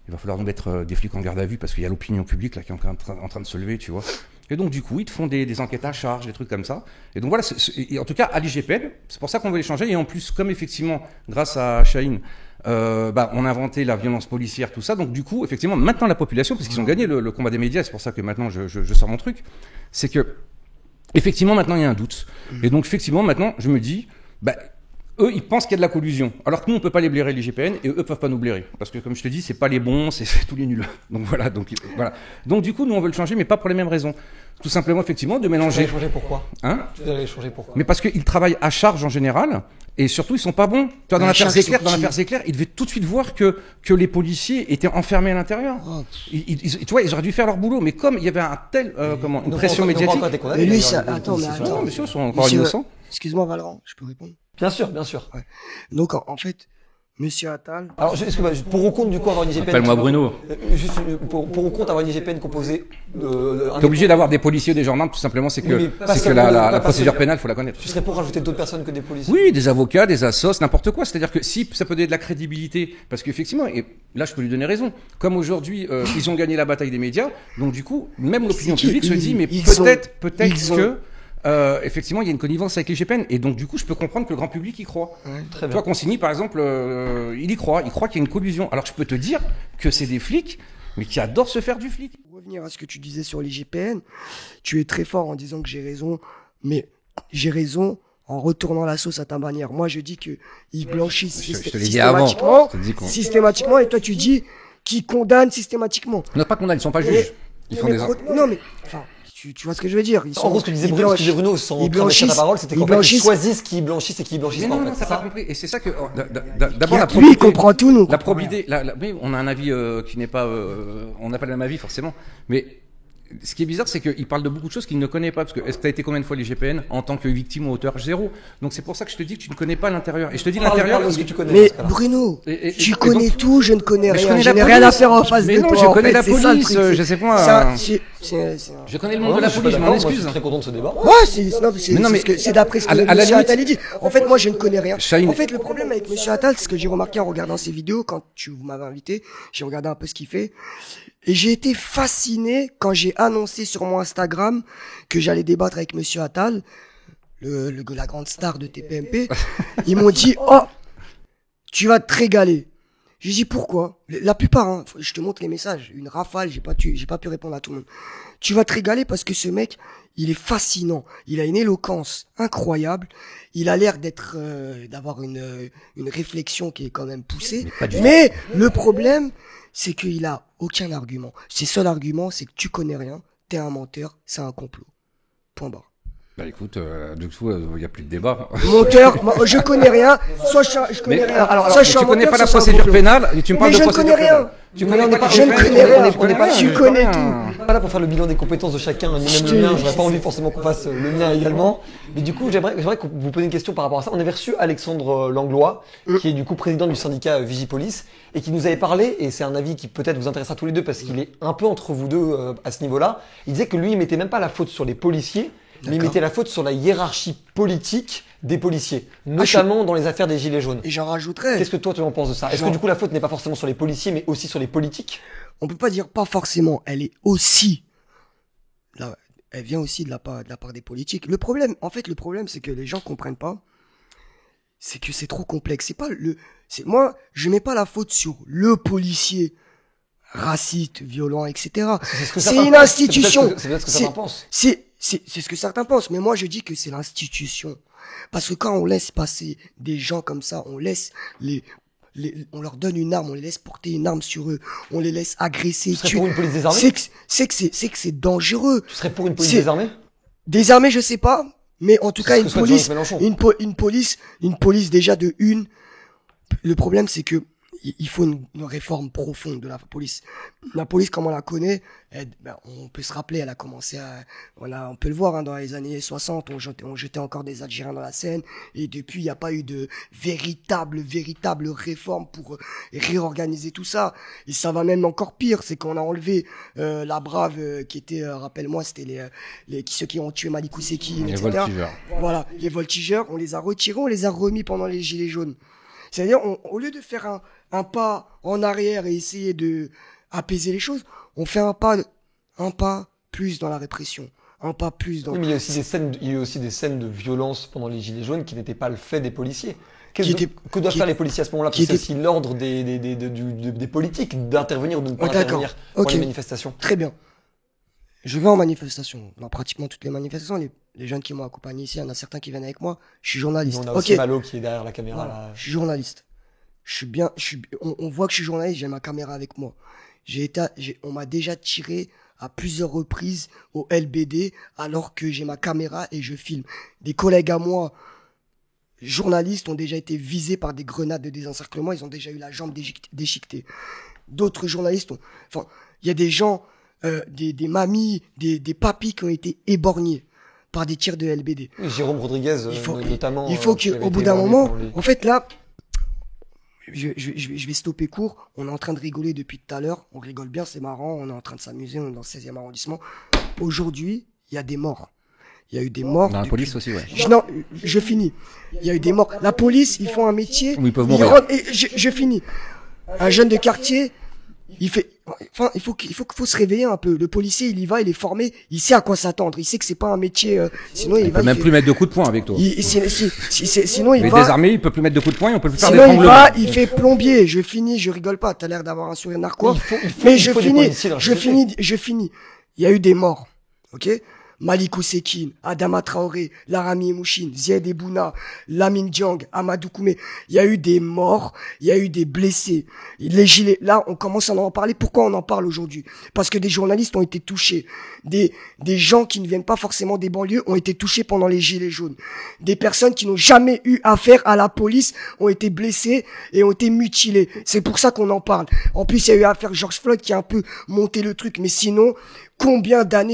il va falloir nous mettre des flics en garde à vue parce qu'il y a l'opinion publique là qui est en train de se lever, tu vois. Et donc, du coup, ils te font des enquêtes à charge, des trucs comme ça. Et donc, voilà, et en tout cas, à l'IGPN, c'est pour ça qu'on veut les changer. Et en plus, comme effectivement, grâce à Chahine, on a inventé la violence policière, tout ça. Donc, du coup, effectivement, maintenant, la population, parce qu'ils ont gagné le combat des médias, c'est pour ça que maintenant, je sors mon truc, c'est que, effectivement, maintenant, il y a un doute. Et donc, effectivement, maintenant, je me dis, eux, ils pensent qu'il y a de la collusion. Alors que nous, on peut pas les blairer l'IGPN et eux peuvent pas nous blairer. Parce que, comme je te dis, c'est pas les bons, c'est tous les nuls. Donc voilà. Donc du coup, nous, on veut le changer, mais pas pour les mêmes raisons. Tout simplement, effectivement, de mélanger. Tu vas les changer pourquoi? Tu vas les changer pourquoi? Mais parce qu'ils travaillent à charge en général. Et surtout, ils sont pas bons. Tu vois, dans l'affaire Zéclair, ils devaient tout de suite voir que les policiers étaient enfermés à l'intérieur. Tu vois, ils auraient dû faire leur boulot. Mais comme il y avait une pression médiatique. Mais lui, attends. Non, monsieur, ils sont encore innocents. Excuse-moi, Valran, je peux répondre? Bien sûr, bien sûr. Ouais. Donc, en fait, Monsieur Attal. Alors, pour au compte, du coup, avoir une IGPN. Appelle-moi Bruno. Juste, pour au compte, avoir une IGPN composée T'es obligé d'avoir des policiers ou des gendarmes, tout simplement, c'est que la procédure pénale, faut la connaître. Tu serais pour rajouter d'autres personnes que des policiers? Oui, des avocats, des assos, n'importe quoi. C'est-à-dire que si ça peut donner de la crédibilité, parce qu'effectivement, et là, je peux lui donner raison. Comme aujourd'hui, ils ont gagné la bataille des médias, donc du coup, même l'opinion publique se dit, mais peut-être que. Effectivement, il y a une connivence avec l'IGPN et donc du coup, je peux comprendre que le grand public y croit. Très bien. Toi, Consigny, par exemple, il y croit qu'il y a une collusion. Alors, je peux te dire que c'est des flics, mais qui adorent se faire du flic. Pour revenir à ce que tu disais sur l'IGPN, tu es très fort en disant que j'ai raison, mais j'ai raison en retournant la sauce à ta manière. Moi, je dis que ils blanchissent systématiquement, et toi, tu dis qu'ils condamnent systématiquement. Non, pas condamnent, ils sont pas juges. Ils font des non, mais enfin. Tu vois ce que je veux dire? En gros, ce que disait Bruno, sans blanchir ta parole, c'était qu'en fait, ils choisissent qui blanchissent et qui blanchissent pas. Non, t'as pas compris. Et c'est ça que, d'abord, la probabilité. Lui, il comprend tout, nous. La probabilité, oui, on a un avis, qui n'est pas, on n'a pas le même avis, forcément. Mais, ce qui est bizarre, c'est qu'il parle de beaucoup de choses qu'il ne connaît pas. Parce que, est-ce que t'as été combien de fois l'IGPN en tant que victime ou auteur? 0. Donc, c'est pour ça que je te dis que tu ne connais pas l'intérieur. Et je te dis l'intérieur. Mais, Bruno, tu connais tout, je ne connais rien. Je n'ai rien à faire en face de toi. Mais non, je connais la police, je sais pas. Je connais le monde de la police, je m'en excuse. Je suis très content de ce débat. Ouais, c'est d'après ce que M. Attal dit. En fait, moi, je ne connais rien. En fait, le problème avec M. Attal, c'est ce que j'ai remarqué en regardant ses vidéos, quand tu m'avais invité, j'ai regardé un peu ce qu'il fait. Et j'ai été fasciné quand j'ai annoncé sur mon Instagram que j'allais débattre avec Monsieur Attal, la grande star de TPMP. Ils m'ont dit, oh, tu vas te régaler. J'ai dit pourquoi? La plupart, je te montre les messages, une rafale, j'ai pas pu répondre à tout le monde. Tu vas te régaler parce que ce mec, il est fascinant. Il a une éloquence incroyable. Il a l'air d'avoir une réflexion qui est quand même poussée. Mais le problème, c'est qu'il a aucun argument. Ses seuls arguments, c'est que tu connais rien, t'es un menteur, c'est un complot. Point barre. Bah écoute, du coup, il n'y a plus de débat. Menteur, je connais rien, soit je connais rien. Alors, tu connais pas la procédure pénale et tu me parles de procédure pénale. Je ne connais rien. Tu connais tout. Pas là pour faire le bilan des compétences de chacun, ni même le mien. J'aurais pas envie forcément qu'on fasse le mien également. Mais du coup, j'aimerais que vous posiez une question par rapport à ça. On avait reçu Alexandre Langlois, qui est du coup président du syndicat Vigipolice, et qui nous avait parlé, et c'est un avis qui peut-être vous intéressera tous les deux parce qu'il est un peu entre vous deux à ce niveau-là. Il disait que lui, il mettait même pas la faute sur les policiers, mais il mettait la faute sur la hiérarchie politique des policiers, notamment dans les affaires des Gilets jaunes. Et j'en rajouterais. Qu'est-ce que toi tu en penses de ça? Est-ce que du coup la faute n'est pas forcément sur les policiers, mais aussi sur les politiques? On peut pas dire pas forcément. Elle est aussi là. Elle vient aussi de la part des politiques. Le problème, c'est que les gens comprennent pas. C'est que c'est trop complexe. Moi, je mets pas la faute sur le policier raciste, violent, etc. C'est une institution. C'est peut-être ce que certains pensent. C'est ce que certains pensent, mais moi je dis que c'est l'institution. Parce que quand on laisse passer des gens comme ça, on leur donne une arme, on les laisse porter une arme sur eux, on les laisse agresser, tuer. Tu serais pour une police désarmée? C'est que c'est dangereux. Tu serais pour une police désarmée? Désarmée, je sais pas, mais en tout cas une police déjà de une. Le problème c'est que il faut une réforme profonde de la police. La police, comme on la connaît, on peut se rappeler, elle a commencé on peut le voir, dans les années 60, on jetait encore des Algériens dans la Seine, et depuis, il n'y a pas eu de véritable réforme pour réorganiser tout ça. Et ça va même encore pire, c'est qu'on a enlevé la Brave, qui était, rappelle-moi, c'était ceux qui ont tué Malikou Sekine, les etc. voltigeurs. Voilà, les voltigeurs, on les a retirés, on les a remis pendant les Gilets jaunes. C'est-à-dire, au lieu de faire un pas en arrière et essayer de apaiser les choses, on fait un pas plus dans la répression, un pas plus dans. Oui, mais il y a eu aussi des scènes de violence pendant les Gilets jaunes qui n'étaient pas le fait des policiers. Que doivent faire les policiers à ce moment-là? Parce que c'est aussi l'ordre des politiques d'intervenir ou de ne pas intervenir pour les manifestations. Très bien. Je vais en manifestation. Dans pratiquement toutes les manifestations, les jeunes qui m'ont accompagné ici, il y en a certains qui viennent avec moi. Je suis journaliste. On a aussi Malo qui est derrière la caméra. Voilà. Là. Je suis journaliste. On voit que je suis journaliste, j'ai ma caméra avec moi. On m'a déjà tiré à plusieurs reprises au LBD alors que j'ai ma caméra et je filme. Des collègues à moi, journalistes, ont déjà été visés par des grenades de désencerclement. Ils ont déjà eu la jambe déchiquetée. D'autres journalistes il y a des gens, des mamies, des papis qui ont été éborgnés par des tirs de LBD. Oui, Jérôme Rodriguez, notamment. Il faut qu'au bout d'un moment, en fait là, je vais stopper court. On est en train de rigoler depuis tout à l'heure. On rigole bien, c'est marrant. On est en train de s'amuser. On est dans le 16e arrondissement. Aujourd'hui, il y a des morts. Il y a eu des morts. Dans la police aussi, ouais. Non, je finis. Il y a eu des morts. La police, ils font un métier. Oui, ils peuvent mourir. Je finis. Un jeune de quartier, il faut se réveiller un peu. Le policier, il y va, il est formé, il sait à quoi s'attendre. Il sait que c'est pas un métier. Sinon, il va. Peut même plus mettre de coups de poing avec toi. Sinon, il va. Il est désarmé, il peut plus mettre de coups de poing, on peut plus faire des sinon, étranglements. il fait plombier. Je finis, je rigole pas. T'as l'air d'avoir un sourire narquois. Mais je finis. Il y a eu des morts. Ok? Malikou Sekine, Adama Traoré, Larami Mouchine, Zied Ebouna, Lamine Diang, Amadou Koumé. Il y a eu des morts, il y a eu des blessés. Les gilets, là, on commence à en parler. Pourquoi on en parle aujourd'hui? Parce que des journalistes ont été touchés. Des gens qui ne viennent pas forcément des banlieues ont été touchés pendant les gilets jaunes. Des personnes qui n'ont jamais eu affaire à la police ont été blessées et ont été mutilées. C'est pour ça qu'on en parle. En plus, il y a eu l'affaire George Floyd qui a un peu monté le truc. Mais sinon,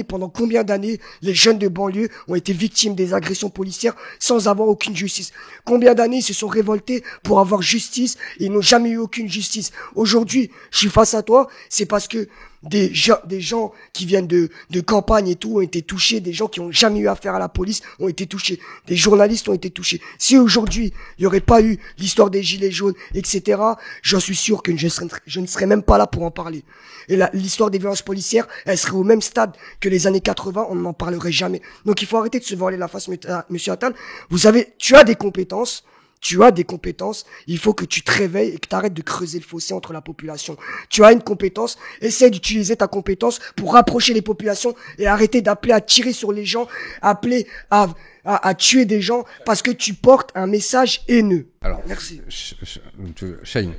pendant combien d'années, les jeunes de banlieue ont été victimes des agressions policières sans avoir aucune justice? Combien d'années ils se sont révoltés pour avoir justice et ils n'ont jamais eu aucune justice? Aujourd'hui, je suis face à toi, c'est parce que des gens qui viennent de campagne et tout ont été touchés, des gens qui ont jamais eu affaire à la police ont été touchés, des journalistes ont été touchés. Si aujourd'hui, il n'y aurait pas eu l'histoire des gilets jaunes, etc., j'en suis sûr que je ne serais même pas là pour en parler. Et l'histoire des violences policières, elle serait au même stade que les années 80, on n'en parlerait jamais. Donc il faut arrêter de se voiler la face, monsieur Attal. Tu as des compétences, il faut que tu te réveilles et que tu arrêtes de creuser le fossé entre la population. Tu as une compétence, essaie d'utiliser ta compétence pour rapprocher les populations et arrêter d'appeler à tirer sur les gens, appeler à tuer des gens parce que tu portes un message haineux. Alors, merci. Shane,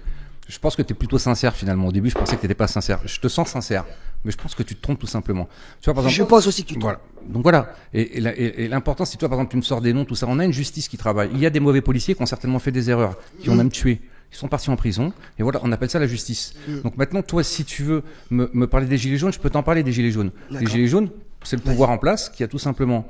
Je pense que tu es plutôt sincère finalement. Au début, je pensais que tu n'étais pas sincère. Je te sens sincère, mais je pense que tu te trompes tout simplement. Tu vois, par exemple, je pense aussi que tu te trompes. Voilà. Donc voilà. Et l'important, si toi, par exemple, tu me sors des noms, tout ça, on a une justice qui travaille. Il y a des mauvais policiers qui ont certainement fait des erreurs, qui ont même tué. Ils sont partis en prison. Et voilà, on appelle ça la justice. Donc maintenant, toi, si tu veux me parler des Gilets jaunes, je peux t'en parler des Gilets jaunes. Les Gilets jaunes, c'est le pouvoir en place qui a tout simplement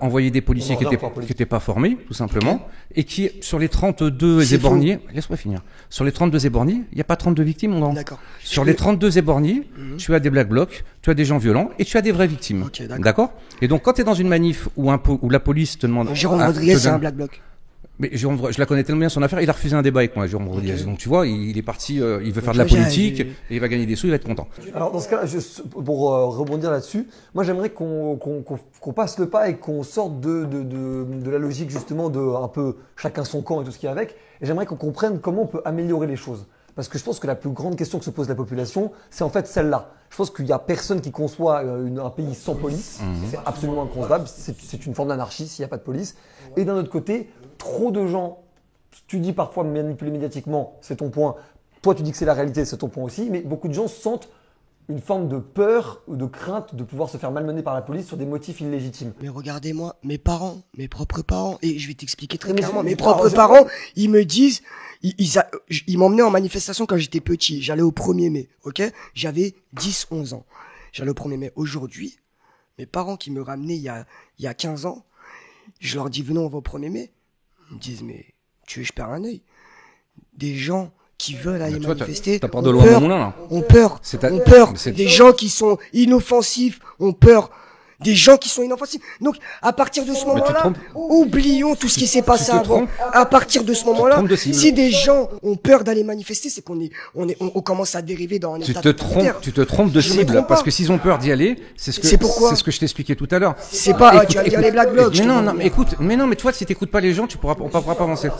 envoyé des policiers qui étaient pas formés, tout simplement, et qui, sur les 32 éborgnés, laisse-moi finir, sur les 32 éborgnés, il n'y a pas 32 victimes, mon grand. D'accord. Sur les 32 éborgnés, tu as des black blocs, tu as des gens violents, et tu as des vraies victimes. Okay, d'accord. Et donc, quand tu es dans une manif où la police te demande... Jérôme Rodriguez, c'est un black bloc. Mais Jérôme, je la connais tellement bien son affaire, il a refusé un débat avec moi, Jérôme Rodriguez. Okay. Donc tu vois, il est parti, il veut faire de la politique, et il va gagner des sous, il va être content. Alors dans ce cas-là, pour rebondir là-dessus, moi j'aimerais qu'on passe le pas et qu'on sorte de la logique justement de un peu chacun son camp et tout ce qui est avec, et j'aimerais qu'on comprenne comment on peut améliorer les choses. Parce que je pense que la plus grande question que se pose la population, c'est en fait celle-là. Je pense qu'il n'y a personne qui conçoit un pays sans police. C'est absolument inconcevable. C'est une forme d'anarchie s'il n'y a pas de police. Et d'un autre côté, trop de gens, tu dis parfois manipulés médiatiquement, c'est ton point. Toi, tu dis que c'est la réalité, c'est ton point aussi. Mais beaucoup de gens sentent une forme de peur ou de crainte de pouvoir se faire malmener par la police sur des motifs illégitimes. Mais regardez-moi, mes parents, mes propres parents, et je vais t'expliquer très clairement, mes propres parents, ils me disent, ils m'emmenaient en manifestation quand j'étais petit, j'allais au 1er mai, ok? J'avais 10-11 ans. J'allais au 1er mai. Aujourd'hui, mes parents qui me ramenaient il y a 15 ans, je leur dis, venez, on va au 1er mai. Ils me disent, mais tu veux que je perds un œil? Des gens qui veulent aller manifester, t'as peur de loin moulin, là. ont peur, des gens qui sont inoffensifs, ont peur, des gens qui sont inoffensifs. Donc, à partir de ce moment-là, oublions tout ce qui s'est passé avant. À partir de ce moment-là, si des gens ont peur d'aller manifester, c'est on commence à dériver dans un état totalitaire. Tu te trompes de cible, parce que s'ils ont peur d'y aller, c'est ce que je t'expliquais tout à l'heure. C'est pas, tu vas dire les black blocs. Mais non, mais toi, si t'écoutes pas les gens, on pourra pas avancer.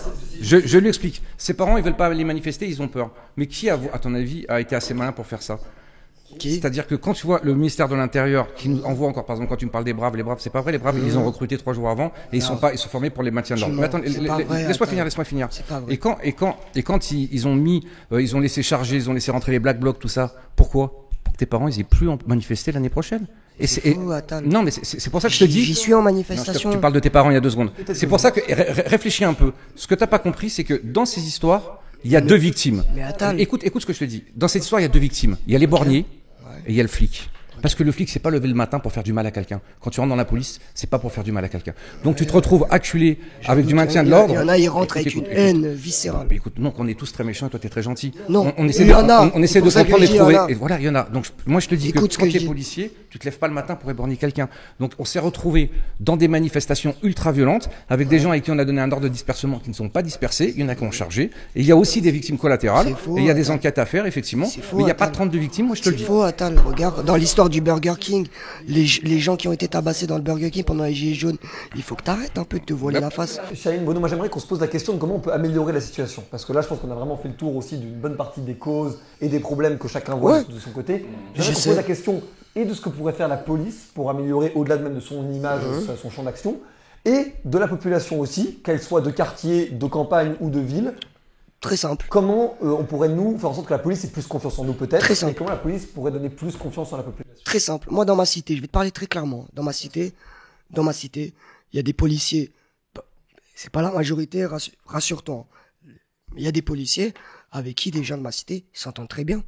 Je lui explique. Ses parents, ils veulent pas aller manifester, ils ont peur. Mais qui, à ton avis, a été assez malin pour faire ça? C'est-à-dire que quand tu vois le ministère de l'Intérieur qui nous envoie encore, par exemple, quand tu me parles des Braves, c'est pas vrai, les Braves, ils les ont recrutés 3 jours avant et ils sont formés pour les maintiens de l'ordre. Mais attends, laisse-moi finir. Et quand ils ont laissé charger, ils ont laissé rentrer les black blocs, tout ça, pourquoi? Pour que tes parents, ils aient plus manifester l'année prochaine. Non, mais c'est pour ça que je te dis. J'y suis en manifestation. Tu parles de tes parents il y a 2 secondes. C'est pour ça que, réfléchis un peu. Ce que t'as pas compris, c'est que dans ces histoires, il y a 2 victimes. Mais attends. Écoute ce que je te dis. Dans cette histoire, il y a 2 victimes. Il y a les borgnés et il y a le flic. Parce que le flic, c'est pas lever le matin pour faire du mal à quelqu'un. Quand tu rentres dans la police, c'est pas pour faire du mal à quelqu'un. Donc tu te retrouves acculé avec du maintien de l'ordre. Il y en a, ils rentrent avec une haine viscérale. Écoute, non, qu'on est tous très méchants et toi t'es très gentil. Non, on essaie de comprendre et de trouver. Et voilà, il y en a. Donc moi je te dis que quand tu es policier, tu te lèves pas le matin pour éborgner quelqu'un. Donc on s'est retrouvé dans des manifestations ultra violentes avec des gens avec qui on a donné un ordre de dispersement qui ne sont pas dispersés. Il y en a qui ont chargé. Et il y a aussi des victimes collatérales. Et il y a des enquêtes à faire effectivement. Mais il n'y a pas 32 victimes. Moi je te le dis. C'est faux, Attal. Regarde, dans l'histoire du Burger King, les gens qui ont été tabassés dans le Burger King pendant les Gilets jaunes, il faut que t'arrêtes un peu de te voiler la face. Chahine, Bono, moi j'aimerais qu'on se pose la question de comment on peut améliorer la situation. Parce que là, je pense qu'on a vraiment fait le tour aussi d'une bonne partie des causes et des problèmes que chacun voit de son côté. J'aimerais qu'on se pose la question et de ce que pourrait faire la police pour améliorer au-delà même de son image, son champ d'action, et de la population aussi, qu'elle soit de quartier, de campagne ou de ville. Très simple. Comment on pourrait nous faire en sorte que la police ait plus confiance en nous peut-être? Très simple. Et comment la police pourrait donner plus confiance en la population? Très simple. Moi dans ma cité, je vais te parler très clairement. Dans ma cité, il y a des policiers. C'est pas la majorité, rassure-toi. Il y a des policiers avec qui des gens de ma cité s'entendent très bien.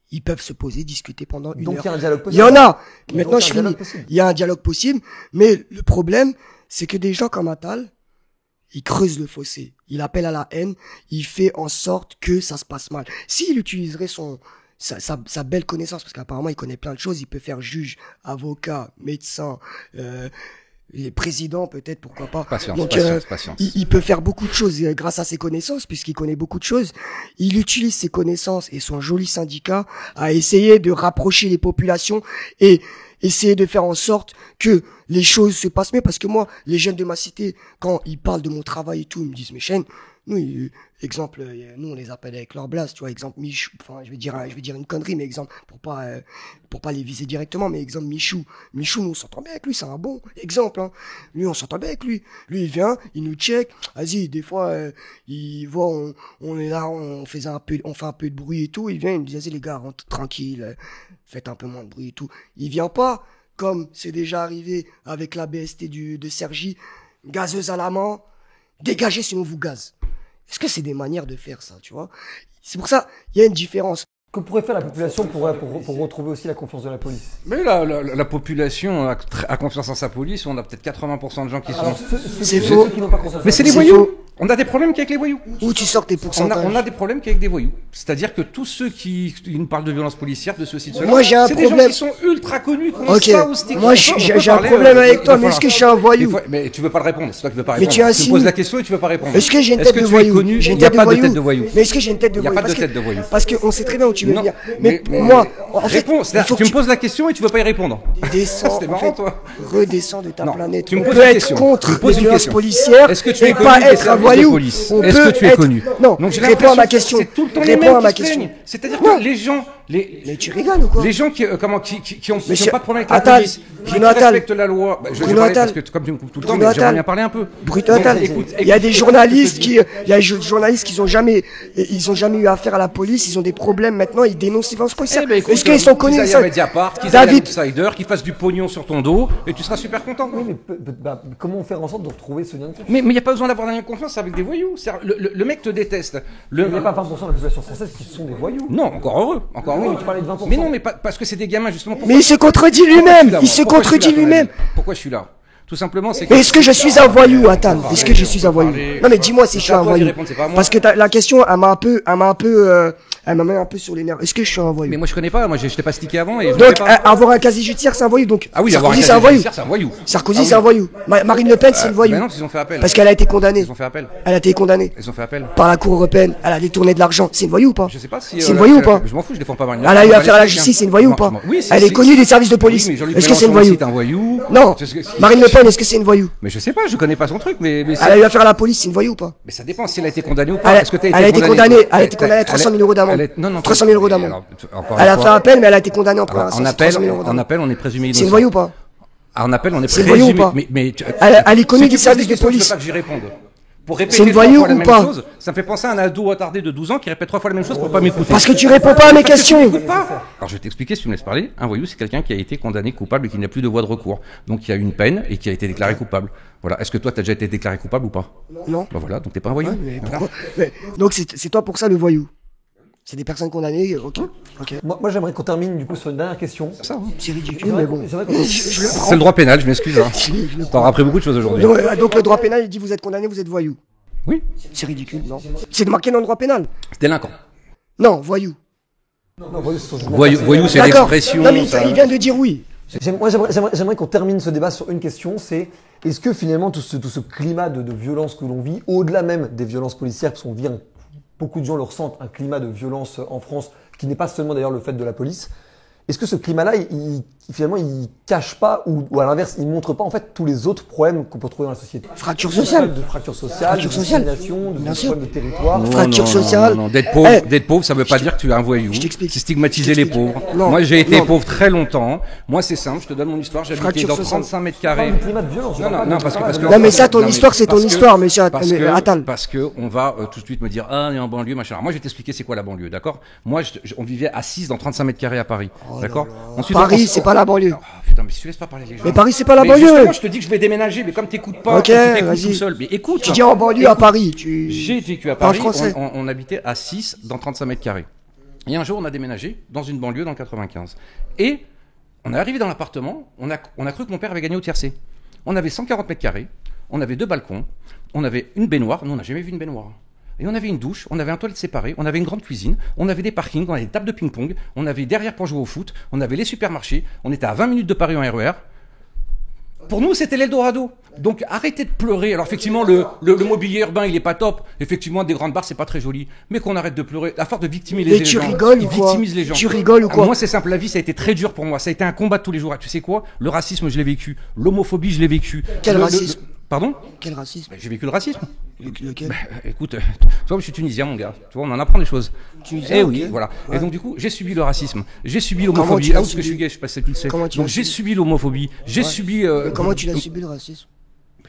Ils peuvent se poser, discuter pendant une heure. Donc il y a un dialogue possible. Il y en a. Maintenant je finis. Il y a un dialogue possible, mais le problème, c'est que des gens comme Attal, il creuse le fossé, il appelle à la haine, il fait en sorte que ça se passe mal. S'il utiliserait sa belle connaissance, parce qu'apparemment il connaît plein de choses, il peut faire juge, avocat, médecin, les présidents peut-être, pourquoi pas. Patience. Il peut faire beaucoup de choses grâce à ses connaissances, puisqu'il connaît beaucoup de choses. Il utilise ses connaissances et son joli syndicat à essayer de rapprocher les populations et essayer de faire en sorte que les choses se passent mieux, parce que moi, les jeunes de ma cité, quand ils parlent de mon travail et tout, ils me disent, mais Chêne, nous, exemple, nous, on les appelle avec leur blase, tu vois, exemple, Michou, enfin, je vais dire une connerie, mais exemple, pour pas les viser directement, mais exemple, Michou, nous, on s'entend bien avec lui, c'est un bon exemple, hein. Lui, on s'entend bien avec lui. Lui, il vient, il nous check, vas-y, des fois, il voit, on est là, on fait un peu de bruit et tout, il vient, il me dit, vas-y, les gars, rentrez tranquille, faites un peu moins de bruit et tout. Il vient pas, comme c'est déjà arrivé avec la BST de Sergi, gazeuse à la main, dégagez sinon vous gaz. Est-ce que c'est des manières de faire ça, tu vois? C'est pour ça, il y a une différence. Que pourrait faire la population pour retrouver aussi la confiance de la police? Mais la population a confiance en sa police. On a peut-être 80% de gens qui sont... C'est faux. Mais c'est des voyous. On a des problèmes qu'avec les voyous. Où tu sors tes pourcentages? On a des problèmes qu'avec des voyous. C'est-à-dire que tous ceux qui nous parlent de violence policière, de ceci, de cela, moi j'ai un problème. C'est des gens qui sont ultra connus. Ok. Moi j'ai un problème avec toi, mais est-ce que je suis un voyou? Mais tu veux pas le répondre. C'est toi qui veux pas répondre. Mais tu me poses la question et tu veux pas répondre. Est-ce que j'ai une tête de voyou? Il n'y a pas de tête de voyou. Mais est-ce que j'ai une tête de voyou? Il n'y a pas de tête de voyou. Parce qu'on sait très bien où tu veux venir. Mais moi, en fait, tu me poses la question et tu veux pas y répondre. Descends, c'est marrant, toi. Redescends de ta planète. Tu me On poses peut la être question. contre les violences policières et pas être un voyou. Est-ce que tu es connu? Non, réponds à ma question. C'est tout le temps réponds à ma question. C'est-à-dire que les gens... Mais tu rigoles ou quoi? Les gens qui ont pas de problème avec la Attal, police, qui respectent la loi... Je vais parler parce que comme tu me coupes tout le temps, mais j'aimerais bien parler un peu. Bruto Attal, il y a des journalistes qui ont jamais eu affaire à la police, ils ont des problèmes maintenant, ils dénoncent les violences policières. Est-ce qu'ils sont connus ça? Mediapart, qu'ils aillent à l'Outsider, qu'ils fassent du pognon sur ton dos, et tu seras super content. Oui, mais comment faire en sorte de retrouver ce lien de confiance? Mais il n'y a pas besoin d'avoir un lien de confiance avec des voyous. Le mec te déteste. Il n'y a pas 20% de la population française qui sont des voyous. Non, encore heureux. Oui, mais tu parlais de 20%. Mais non, mais parce que c'est des gamins justement. Mais il se contredit lui-même. Il se contredit lui-même. Pourquoi je suis là? Tout simplement, c'est que... Mais est-ce que je suis un voyou, Attal? Est-ce que je suis un voyou? Non, mais dis-moi si je suis un voyou. Parce que la question, elle m'a mis un peu sur les nerfs. Est-ce que je suis un voyou? Mais moi, je connais pas. Moi, je t'ai pas stické avant. Et donc, avoir un casier judiciaire, c'est un voyou. Donc, ah oui, Sarkozy, c'est un voyou. Sarkozy, c'est un voyou. Marine Le Pen, c'est une voyou. Mais non, ils ont fait appel. Parce qu'elle a été condamnée. Ils ont fait appel. Elle a été condamnée. Ils ont fait appel. Par la Cour européenne. Elle a détourné de l'argent. C'est une voyou ou pas? Je sais pas si. C'est une voyou ou pas? Je m'en fous, je défends pas Marine. Elle a eu affaire à la justice, c'est une voyou ou pas? Elle est connue des services de police. Est-ce que c'est une voyou? Non. Marine Le Pen, est-ce que c'est une voyou? Mais je sais pas, je connais pas son truc, mais elle a eu affaire à la police, c'est une voyou ou pas? Mais ça dépend si elle a été condamnée ou pas. Elle a été condamnée à 300 000 euros d'amende. Non, 300 000 euros d'amende. Elle a fait appel, mais elle a été condamnée en première instance. En appel, on est présumé innocent. C'est une voyou ou pas? En appel, on est présumé. C'est une voyou ou pas? Elle est connue des services de police. Je veux pas que j'y réponde. Pour répéter c'est une voyou la ou même pas? chose, ça me fait penser à un ado attardé de 12 ans qui répète 3 fois la même chose pour pas m'écouter. Parce que tu réponds pas à mes questions. Alors je vais t'expliquer si tu me laisses parler. Un voyou, c'est quelqu'un qui a été condamné coupable et qui n'a plus de voie de recours. Donc il y a une peine et qui a été déclaré coupable. Voilà. Est-ce que toi, t'as déjà été déclaré coupable ou pas? Non. Bah voilà, donc t'es pas un voyou. Mais pourquoi? Donc c'est toi pour ça le voyou? C'est des personnes condamnées, ok. Moi j'aimerais qu'on termine du coup sur une dernière question. C'est ça, hein. C'est ridicule, mais bon. C'est le droit pénal, je m'excuse. Hein. T'auras appris beaucoup de choses aujourd'hui. Donc le droit pénal, il dit vous êtes condamné, vous êtes voyou. Oui. C'est ridicule, non? C'est marqué dans le droit pénal. Délinquant. Non, voyou. Voyou, c'est l'expression. Non mais il vient de dire oui. J'aimerais qu'on termine ce débat sur une question, c'est est-ce que finalement tout ce climat de violence que l'on vit, au-delà même des violences policières, parce qu'on vit beaucoup de gens le ressentent, un climat de violence en France, qui n'est pas seulement d'ailleurs le fait de la police, est-ce que ce climat-là, finalement, il cache pas, ou à l'inverse, il montre pas en fait tous les autres problèmes qu'on peut trouver dans la société? Fracture sociale. De fracture sociale, de discrimination, de problèmes de territoire. Fracture sociale. Non. D'être pauvre, ça veut pas dire que tu es un voyou. Je t'explique. C'est stigmatiser les pauvres. Moi, j'ai été pauvre très longtemps. Moi, c'est simple, je te donne mon histoire. J'habitais dans 35 mètres carrés. Climat de violence. Non, parce que. Non, mais ça, ton histoire, c'est ton histoire, monsieur Attal. Parce que on va tout de suite me dire, ah, on est en banlieue, machin. Alors, moi, je vais t'expliquer c'est quoi la banlieue, d'accord? Moi, on vivait à 6 dans 35 mètres carrés à Paris. D'accord? Paris, c'est pas la banlieue. Putain, mais si tu laisses pas parler les gens. Mais Paris, c'est pas la banlieue. Moi, je te dis que je vais déménager, mais comme t'écoutes pas, ok, tu t'écoutes vas-y. tout seul. Mais écoute. Tu dis en banlieue à Paris. J'ai vécu à Paris. On habitait à 6 dans 35 mètres carrés. Et un jour, on a déménagé dans une banlieue dans le 95. Et on est arrivé dans l'appartement. On a cru que mon père avait gagné au tiercé. On avait 140 mètres carrés. On avait 2 balcons. On avait une baignoire. Nous, on n'a jamais vu une baignoire. Et on avait une douche, on avait un toilette séparé, on avait une grande cuisine, on avait des parkings, on avait des tables de ping-pong, on avait derrière pour jouer au foot, on avait les supermarchés, on était à 20 minutes de Paris en RER. pour nous, c'était l'Eldorado. Donc arrêtez de pleurer. Alors effectivement, le mobilier urbain, il est pas top. Effectivement, des grandes barres, c'est pas très joli. Mais qu'on arrête de pleurer. À force de victimiser les gens. Et tu rigoles ou quoi? Victimise les gens. Tu rigoles ou quoi? Moi, c'est simple. La vie, ça a été très dur pour moi. Ça a été un combat de tous les jours. Tu sais quoi? Le racisme, je l'ai vécu. L'homophobie, je l'ai vécu. Quel racisme? Pardon? Quel racisme? J'ai vécu le racisme. Lequel? Écoute, tu vois, je suis tunisien, mon gars. Tu vois, on en apprend des choses. Tunisien, Eh ok. oui, voilà. Ouais. Et donc, du coup, j'ai subi le racisme. J'ai subi Comment l'homophobie. tu l'as Ah, parce que je subi? suis gay, je sais pas si tu le sais. Comment tu Donc, l'as j'ai subi? subi l'homophobie. J'ai subi. Mais comment tu l'as subi le racisme?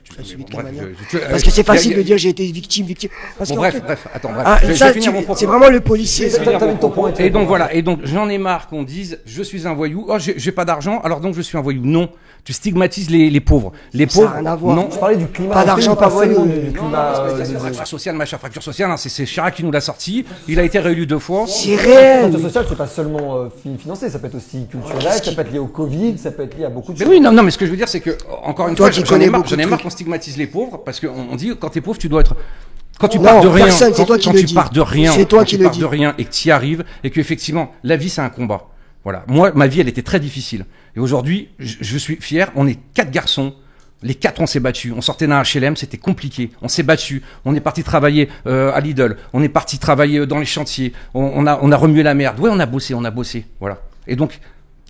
Tu l'as subi de quelle manière? Parce Parce que c'est facile de dire j'ai été victime. Parce Bon, qu'en bref, fait- bref, attends, bref. Ah, Je vais ça, finir mon propos. c'est vraiment le policier. Je vais ça. finir mon propos. Et donc voilà, et donc j'en ai marre qu'on dise je suis un voyou, oh j'ai pas d'argent, alors donc je suis un voyou. Non, tu stigmatises les pauvres. Les Ça a pauvres, rien à voir. non. Je parlais du climat. Pas d'argent, pas seulement voyou. du climat. Fracture sociale, machin, fracture sociale, hein, c'est Chirac qui nous l'a sorti. Il a été réélu 2 fois. C'est réel. La social, c'est pas seulement financé, ça peut être aussi culturel, ça peut être lié au Covid, ça peut être lié à beaucoup de Mais choses. oui, non, mais ce que je veux dire, c'est que, encore une Toi fois, qui j'en ai connais marre, beaucoup j'en ai de marre trucs. qu'on stigmatise les pauvres, parce qu'on dit, quand t'es pauvre, tu dois être, quand tu Non, pars de rien, personne, c'est toi qui quand le tu dis. pars de rien, C'est toi quand qui tu le pars dis. de rien et que tu y arrives, et que effectivement, la vie, c'est un combat. Voilà. Moi, ma vie, elle était très difficile. Et aujourd'hui, je suis fier, on est 4 garçons. Les 4, on s'est battus. On sortait d'un HLM, c'était compliqué. On s'est battus. On est parti travailler à Lidl. On est parti travailler dans les chantiers. On a remué la merde. Ouais, on a bossé. Voilà. Et donc,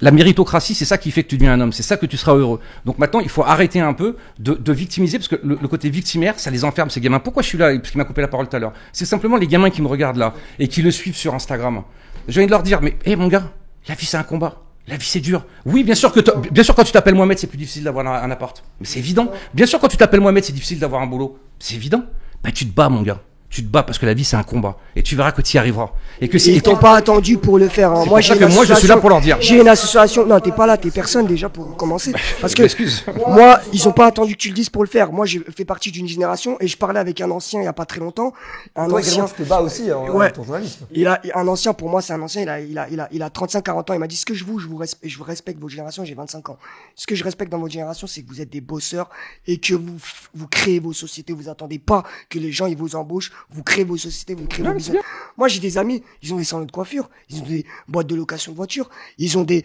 la méritocratie, c'est ça qui fait que tu deviens un homme. C'est ça que tu seras heureux. Donc maintenant, il faut arrêter un peu de victimiser, parce que le côté victimaire, ça les enferme, ces gamins. Pourquoi je suis là, parce qu'il m'a coupé la parole tout à l'heure? C'est simplement les gamins qui me regardent là et qui le suivent sur Instagram. J'ai envie de leur dire, mais, mon gars, la vie, c'est un combat. La vie, c'est dur. Oui, bien sûr quand tu t'appelles Mohamed, c'est plus difficile d'avoir un appart. Mais c'est évident. Bien sûr, quand tu t'appelles Mohamed, c'est difficile d'avoir un boulot. C'est évident. Bah, tu te bats, mon gars. Tu te bats parce que la vie, c'est un combat. Et tu verras que tu y arriveras. Et que Ils t'ont pas attendu pour le faire. Hein. C'est pour ça que moi, je suis là pour leur dire. J'ai une association. Non, t'es pas là, t'es personne déjà pour commencer. Parce que Excuse. moi, ils ont pas attendu que tu le dises pour le faire. Moi, j'ai fait partie d'une génération et je parlais avec un ancien il y a pas très longtemps. Un Toi ancien. également, tu te bats aussi Ouais. ton journalisme. Un ancien, pour moi, c'est un ancien, il a 35-40 ans. Il m'a dit, ce que je vous respecte vos générations, j'ai 25 ans. Ce que je respecte dans votre génération, c'est que vous êtes des bosseurs et que vous créez vos sociétés. Vous attendez pas que les gens, ils vous embauchent. Vous créez vos sociétés, vous créez vos business. Moi, j'ai des amis, ils ont des salons de coiffure, ils ont des boîtes de location de voitures, ils ont des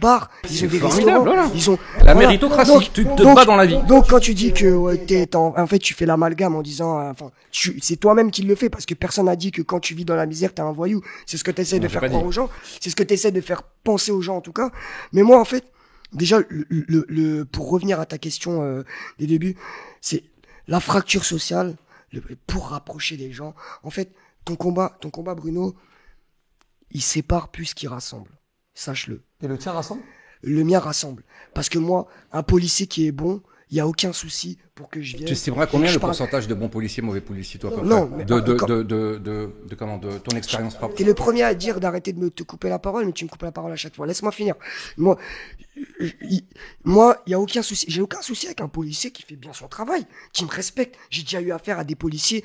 bars, ils ont des restaurants. Voilà. Ils ont, La méritocratie, tu te bats dans la vie. Donc, quand tu dis que en fait, tu fais l'amalgame en disant, c'est toi-même qui le fais parce que personne n'a dit que quand tu vis dans la misère, t'es un voyou. C'est ce que t'essaies de faire croire aux gens. C'est ce que t'essaies de faire penser aux gens, en tout cas. Mais moi, en fait, déjà, pour revenir à ta question des débuts, c'est la fracture sociale, pour rapprocher les gens. En fait, ton combat, Bruno, il sépare plus qu'il rassemble. Sache-le. Et le tien rassemble? Le mien rassemble. Parce que moi, un policier qui est bon, il y a aucun souci pour que je vienne. Tu estimerais combien le pourcentage de bons policiers, mauvais policiers, toi, à peu près? Non, mais de ton expérience propre? T'es le premier à dire d'arrêter de te couper la parole, mais tu me coupes la parole à chaque fois. Laisse-moi finir. Moi, il y a aucun souci. J'ai aucun souci avec un policier qui fait bien son travail, qui me respecte. J'ai déjà eu affaire à des policiers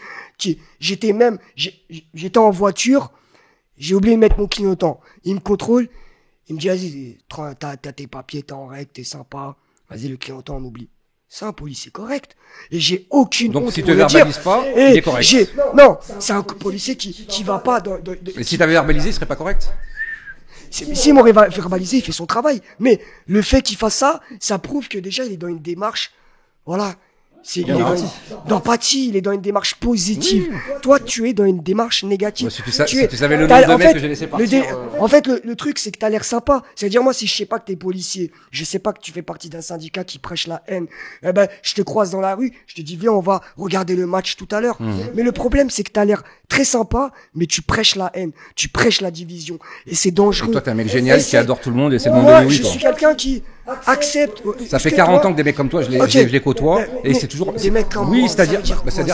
j'étais en voiture, j'ai oublié de mettre mon clignotant. Il me contrôle, il me dit, vas-y, t'as tes papiers, t'es en règle, t'es sympa. Vas-y, le clignotant, on oublie. C'est un policier correct. Et j'ai aucune honte. Donc si tu verbalises pas, il est correct. Non, c'est un policier qui va pas Et si t'avais verbalisé, il serait pas correct? S'il m'aurait verbalisé, il fait son travail. Mais le fait qu'il fasse ça, ça prouve que déjà, il est dans une démarche, voilà. D'empathie, il est dans une démarche positive. Oui. Toi, tu es dans une démarche négative. Si tu savais le nombre de mecs que j'ai laissé partir. En fait, le truc, c'est que t'as l'air sympa. C'est-à-dire, moi, si je sais pas que t'es policier, je sais pas que tu fais partie d'un syndicat qui prêche la haine, eh ben, je te croise dans la rue, je te dis, viens, on va regarder le match tout à l'heure. Mais le problème, c'est que t'as l'air très sympa, mais tu prêches la haine, tu prêches la division. Et c'est dangereux. Et toi, t'es un mec génial qui adore tout le monde et c'est le monde de lui. Je suis quelqu'un qui accepte. Ça fait 40 ans que des mecs comme toi, je les côtoie, et c'est toujours. Des mecs comme oui, moi, c'est-à-dire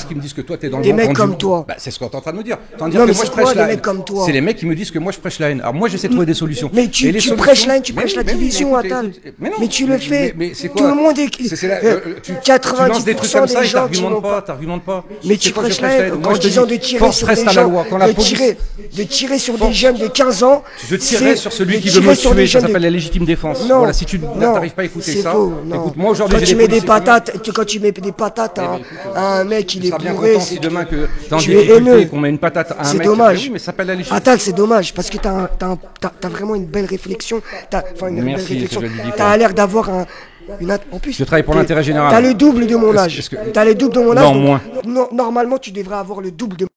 qu'ils me disent que toi, t'es dans le des mecs comme toi. Bah, c'est ce que t'es en train de me dire. Non, mais c'est quoi, des mecs comme toi? C'est les mecs qui me disent que moi, je prêche la haine. Alors moi, j'essaie de trouver des solutions. Mais tu prêches la haine, tu prêches la division, Attal. Mais tu le fais. Mais c'est quoi? Tout le monde est. Tu lances des trucs comme ça et t'argumentes pas. Mais tu prêches la haine en disant de tirer sur des gens, de tirer sur des jeunes de 15 ans. Je tirerai sur celui qui veut me tuer. Ça s'appelle la légitime défense. Voilà, si tu n'arrives pas à écouter ça. Écoute, moi aujourd'hui, quand tu mets des patates à un mec, il est bourré. Si demain que dans tu es haineux, qu'on met une patate à un mec, c'est dommage. Mais ça s'appelle la légitime. Attal, c'est dommage parce que t'as vraiment une belle réflexion. T'as l'air d'avoir En plus, je travaille pour l'intérêt général. T'as le double de mon âge. T'as le double de mon âge. Non, moins. Normalement, tu devrais avoir le double de